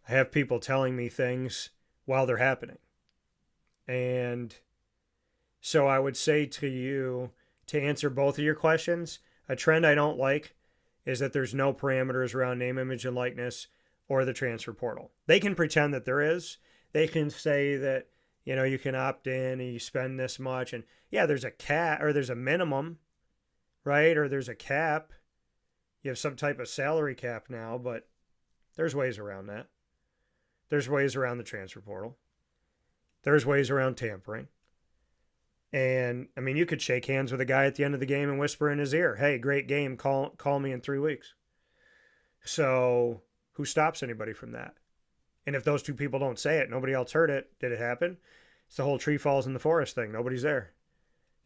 I have people telling me things while they're happening. And so I would say to you, to answer both of your questions, a trend I don't like is that there's no parameters around name, image, and likeness or the transfer portal. They can pretend that there is. They can say that, you can opt in and you spend this much. And yeah, there's a cap or there's a minimum, right? Or there's a cap. You have some type of salary cap now, but there's ways around that. There's ways around the transfer portal. There's ways around tampering. And, I mean, you could shake hands with a guy at the end of the game and whisper in his ear, hey, great game, call me in 3 weeks. So who stops anybody from that? And if those two people don't say it, nobody else heard it, did it happen? It's the whole tree falls in the forest thing. Nobody's there.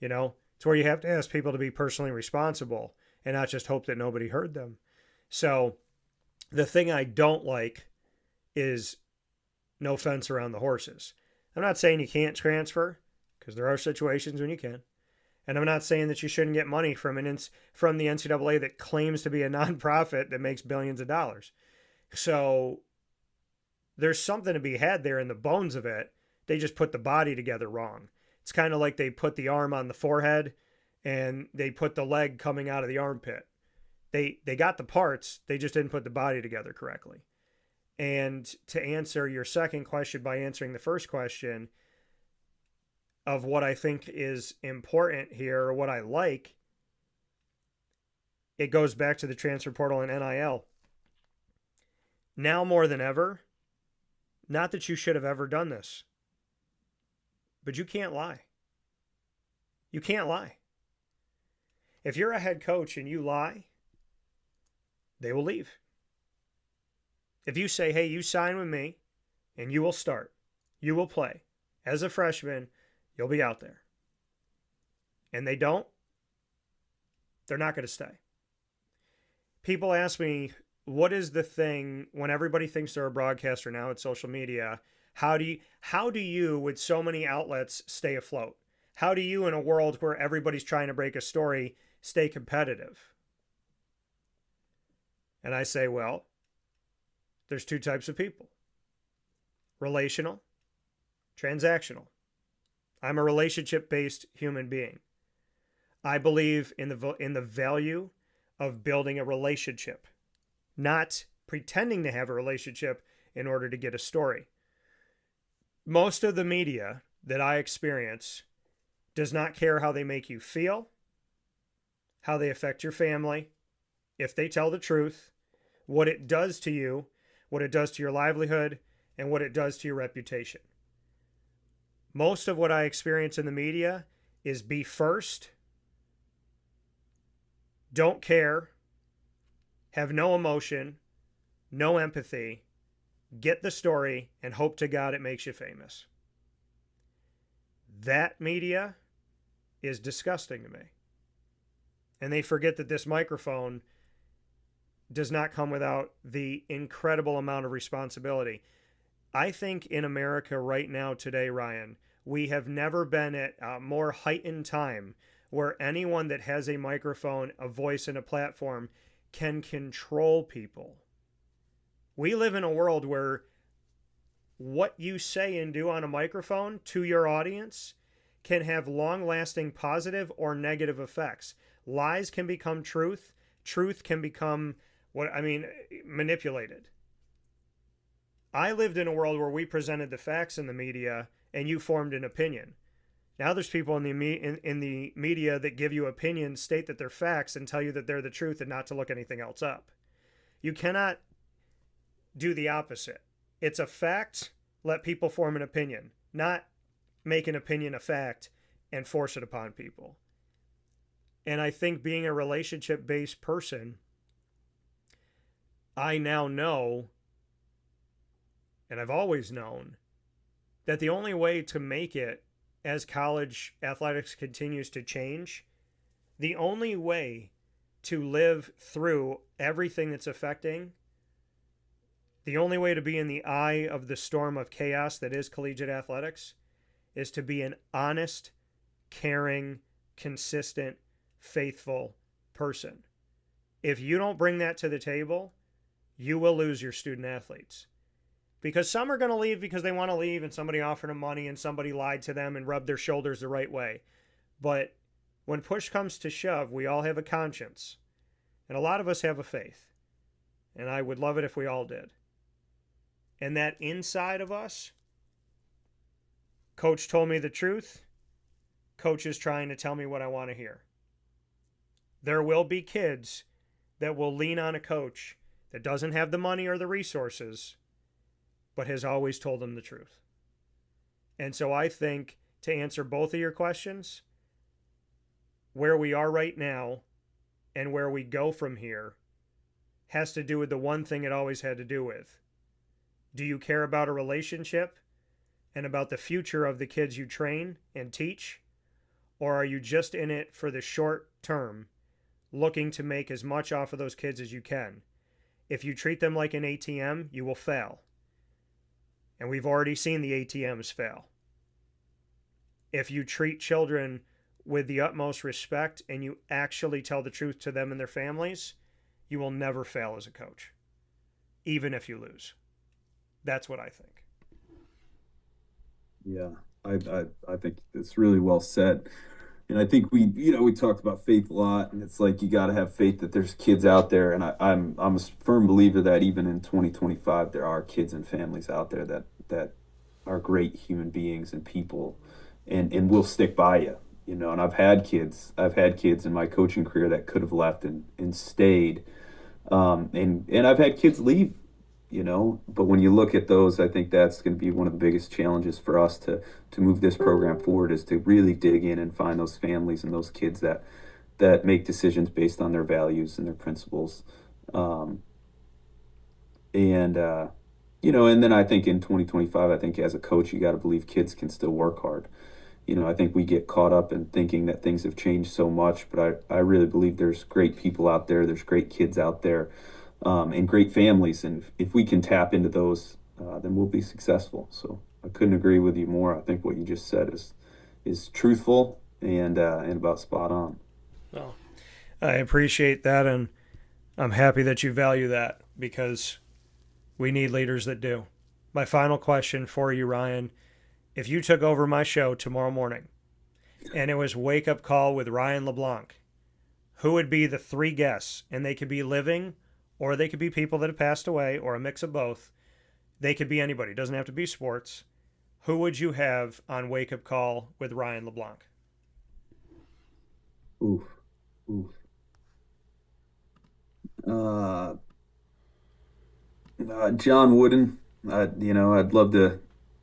It's where you have to ask people to be personally responsible and not just hope that nobody heard them. So the thing I don't like is no fence around the horses. I'm not saying you can't transfer, because there are situations when you can. And I'm not saying that you shouldn't get money from the NCAA that claims to be a nonprofit that makes billions of dollars. So there's something to be had there in the bones of it. They just put the body together wrong. It's kind of like they put the arm on the forehead and they put the leg coming out of the armpit. They got the parts, they just didn't put the body together correctly. And to answer your second question by answering the first question of what I think is important here, or what I like, it goes back to the transfer portal and NIL. Now more than ever, not that you should have ever done this, but you can't lie. You can't lie. If you're a head coach and you lie, they will leave. If you say, hey, you sign with me and you will start, you will play as a freshman, you'll be out there. And they don't, they're not going to stay. People ask me, what is the thing when everybody thinks they're a broadcaster now at social media? How do you, with so many outlets, stay afloat? How do you, in a world where everybody's trying to break a story, stay competitive? And I say, well, there's two types of people: relational, transactional. I'm a relationship-based human being. I believe in the value of building a relationship, not pretending to have a relationship in order to get a story. Most of the media that I experience does not care how they make you feel, how they affect your family, if they tell the truth, what it does to you, what it does to your livelihood, and what it does to your reputation. Most of what I experience in the media is be first, don't care, have no emotion, no empathy, get the story, and hope to God it makes you famous. That media is disgusting to me. And they forget that this microphone does not come without the incredible amount of responsibility. I think in America right now today, Ryan, we have never been at a more heightened time where anyone that has a microphone, a voice, and a platform can control people. We live in a world where what you say and do on a microphone to your audience can have long-lasting positive or negative effects. Lies can become truth. Truth can become manipulated. I lived in a world where we presented the facts in the media and you formed an opinion. Now there's people in the media that give you opinions, state that they're facts, and tell you that they're the truth and not to look anything else up. You cannot do the opposite. It's a fact, let people form an opinion, not make an opinion a fact and force it upon people. And I think being a relationship based person, I now know, and I've always known, that the only way to make it as college athletics continues to change, the only way to live through everything that's affecting, the only way to be in the eye of the storm of chaos that is collegiate athletics is to be an honest, caring, consistent, faithful person. If you don't bring that to the table, you will lose your student athletes. Because some are going to leave because they want to leave and somebody offered them money and somebody lied to them and rubbed their shoulders the right way. But when push comes to shove, we all have a conscience. And a lot of us have a faith. And I would love it if we all did. And that inside of us, coach told me the truth. Coach is trying to tell me what I want to hear. There will be kids that will lean on a coach that doesn't have the money or the resources, but has always told them the truth. And so I think, to answer both of your questions, where we are right now and where we go from here has to do with the one thing it always had to do with. Do you care about a relationship and about the future of the kids you train and teach? Or are you just in it for the short term, looking to make as much off of those kids as you can? If you treat them like an ATM, you will fail. And we've already seen the ATMs fail. If you treat children with the utmost respect and you actually tell the truth to them and their families, you will never fail as a coach, even if you lose. That's what I think. Yeah, I think it's really well said. And I think we talked about faith a lot, and it's like you got to have faith that there's kids out there. And I'm a firm believer that even in 2025, there are kids and families out there that are great human beings and people, and will stick by you. And I've had kids in my coaching career that could have left and stayed, and I've had kids leave. But when you look at those, I think that's going to be one of the biggest challenges for us to move this program forward, is to really dig in and find those families and those kids that make decisions based on their values and their principles. And then I think in 2025, I think as a coach, you got to believe kids can still work hard. I think we get caught up in thinking that things have changed so much, but I really believe there's great people out there, there's great kids out there, and great families. And if we can tap into those, then we'll be successful. So I couldn't agree with you more. I think what you just said is truthful and about spot on. Well, I appreciate that, and I'm happy that you value that, because we need leaders that do. My final question for you, Ryan: if you took over my show tomorrow morning and it was Wake Up Call with Ryan LeBlanc, who would be the three guests? And they could be living, or they could be people that have passed away, or a mix of both. They could be anybody. It doesn't have to be sports. Who would you have on Wake Up Call with Ryan LeBlanc? Oof, oof. Uh, John Wooden. I'd love to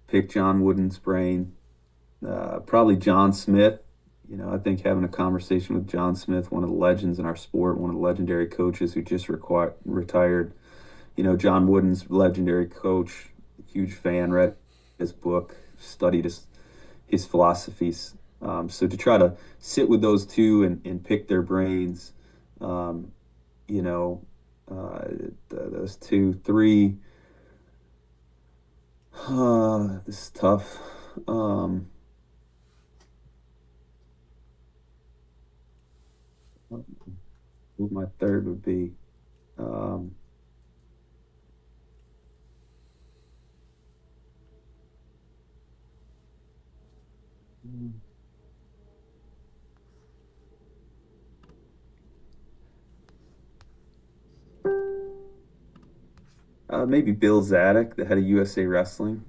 pick John Wooden's brain. Probably John Smith. I think having a conversation with John Smith, one of the legends in our sport, one of the legendary coaches who just retired. John Wooden's legendary coach, huge fan, read his book, studied his philosophies. So to try to sit with those two and pick their brains, those two, three, this is tough. Who my third would be. Maybe Bill Zadek, the head of USA Wrestling.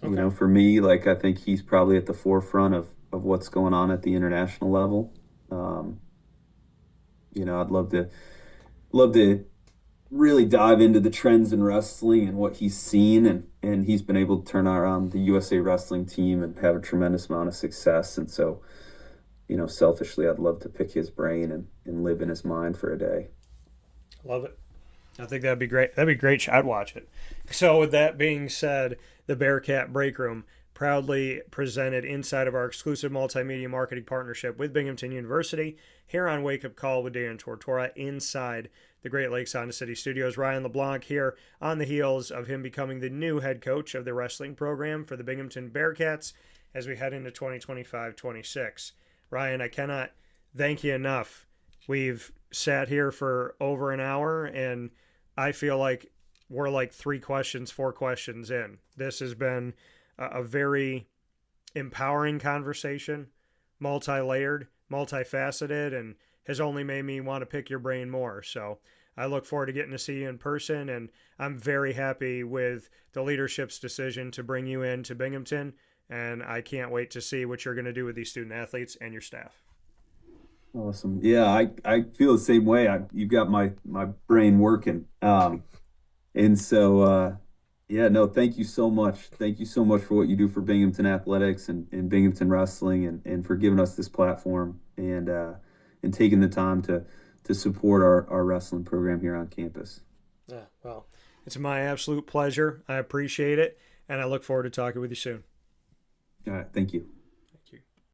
Okay. For me, like, I think he's probably at the forefront of of what's going on at the international level. Um, I'd love to really dive into the trends in wrestling and what he's seen, and he's been able to turn around the USA wrestling team and have a tremendous amount of success. And so, selfishly, I'd love to pick his brain and live in his mind for a day. Love it. I think that'd be great. That'd be great. I'd watch it. So, with that being said, the Bearcat Breakroom proudly presented inside of our exclusive multimedia marketing partnership with Binghamton University here on Wake Up Call with Dan Tortora inside the Great Lakes Honda City Studios. Ryan LeBlanc here on the heels of him becoming the new head coach of the wrestling program for the Binghamton Bearcats as we head into 2025-26. Ryan, I cannot thank you enough. We've sat here for over an hour, and I feel like we're like 4 questions in. This has been a very empowering conversation, multi-layered, multifaceted, and has only made me want to pick your brain more. So I look forward to getting to see you in person, and I'm very happy with the leadership's decision to bring you in to Binghamton, and I can't wait to see what you're going to do with these student athletes and your staff. Awesome. Yeah, I feel the same way. You've got my brain working. And so yeah, no, thank you so much. Thank you so much for what you do for Binghamton Athletics and Binghamton Wrestling, and for giving us this platform and taking the time to support our wrestling program here on campus. Yeah, well, it's my absolute pleasure. I appreciate it, and I look forward to talking with you soon. All right, thank you.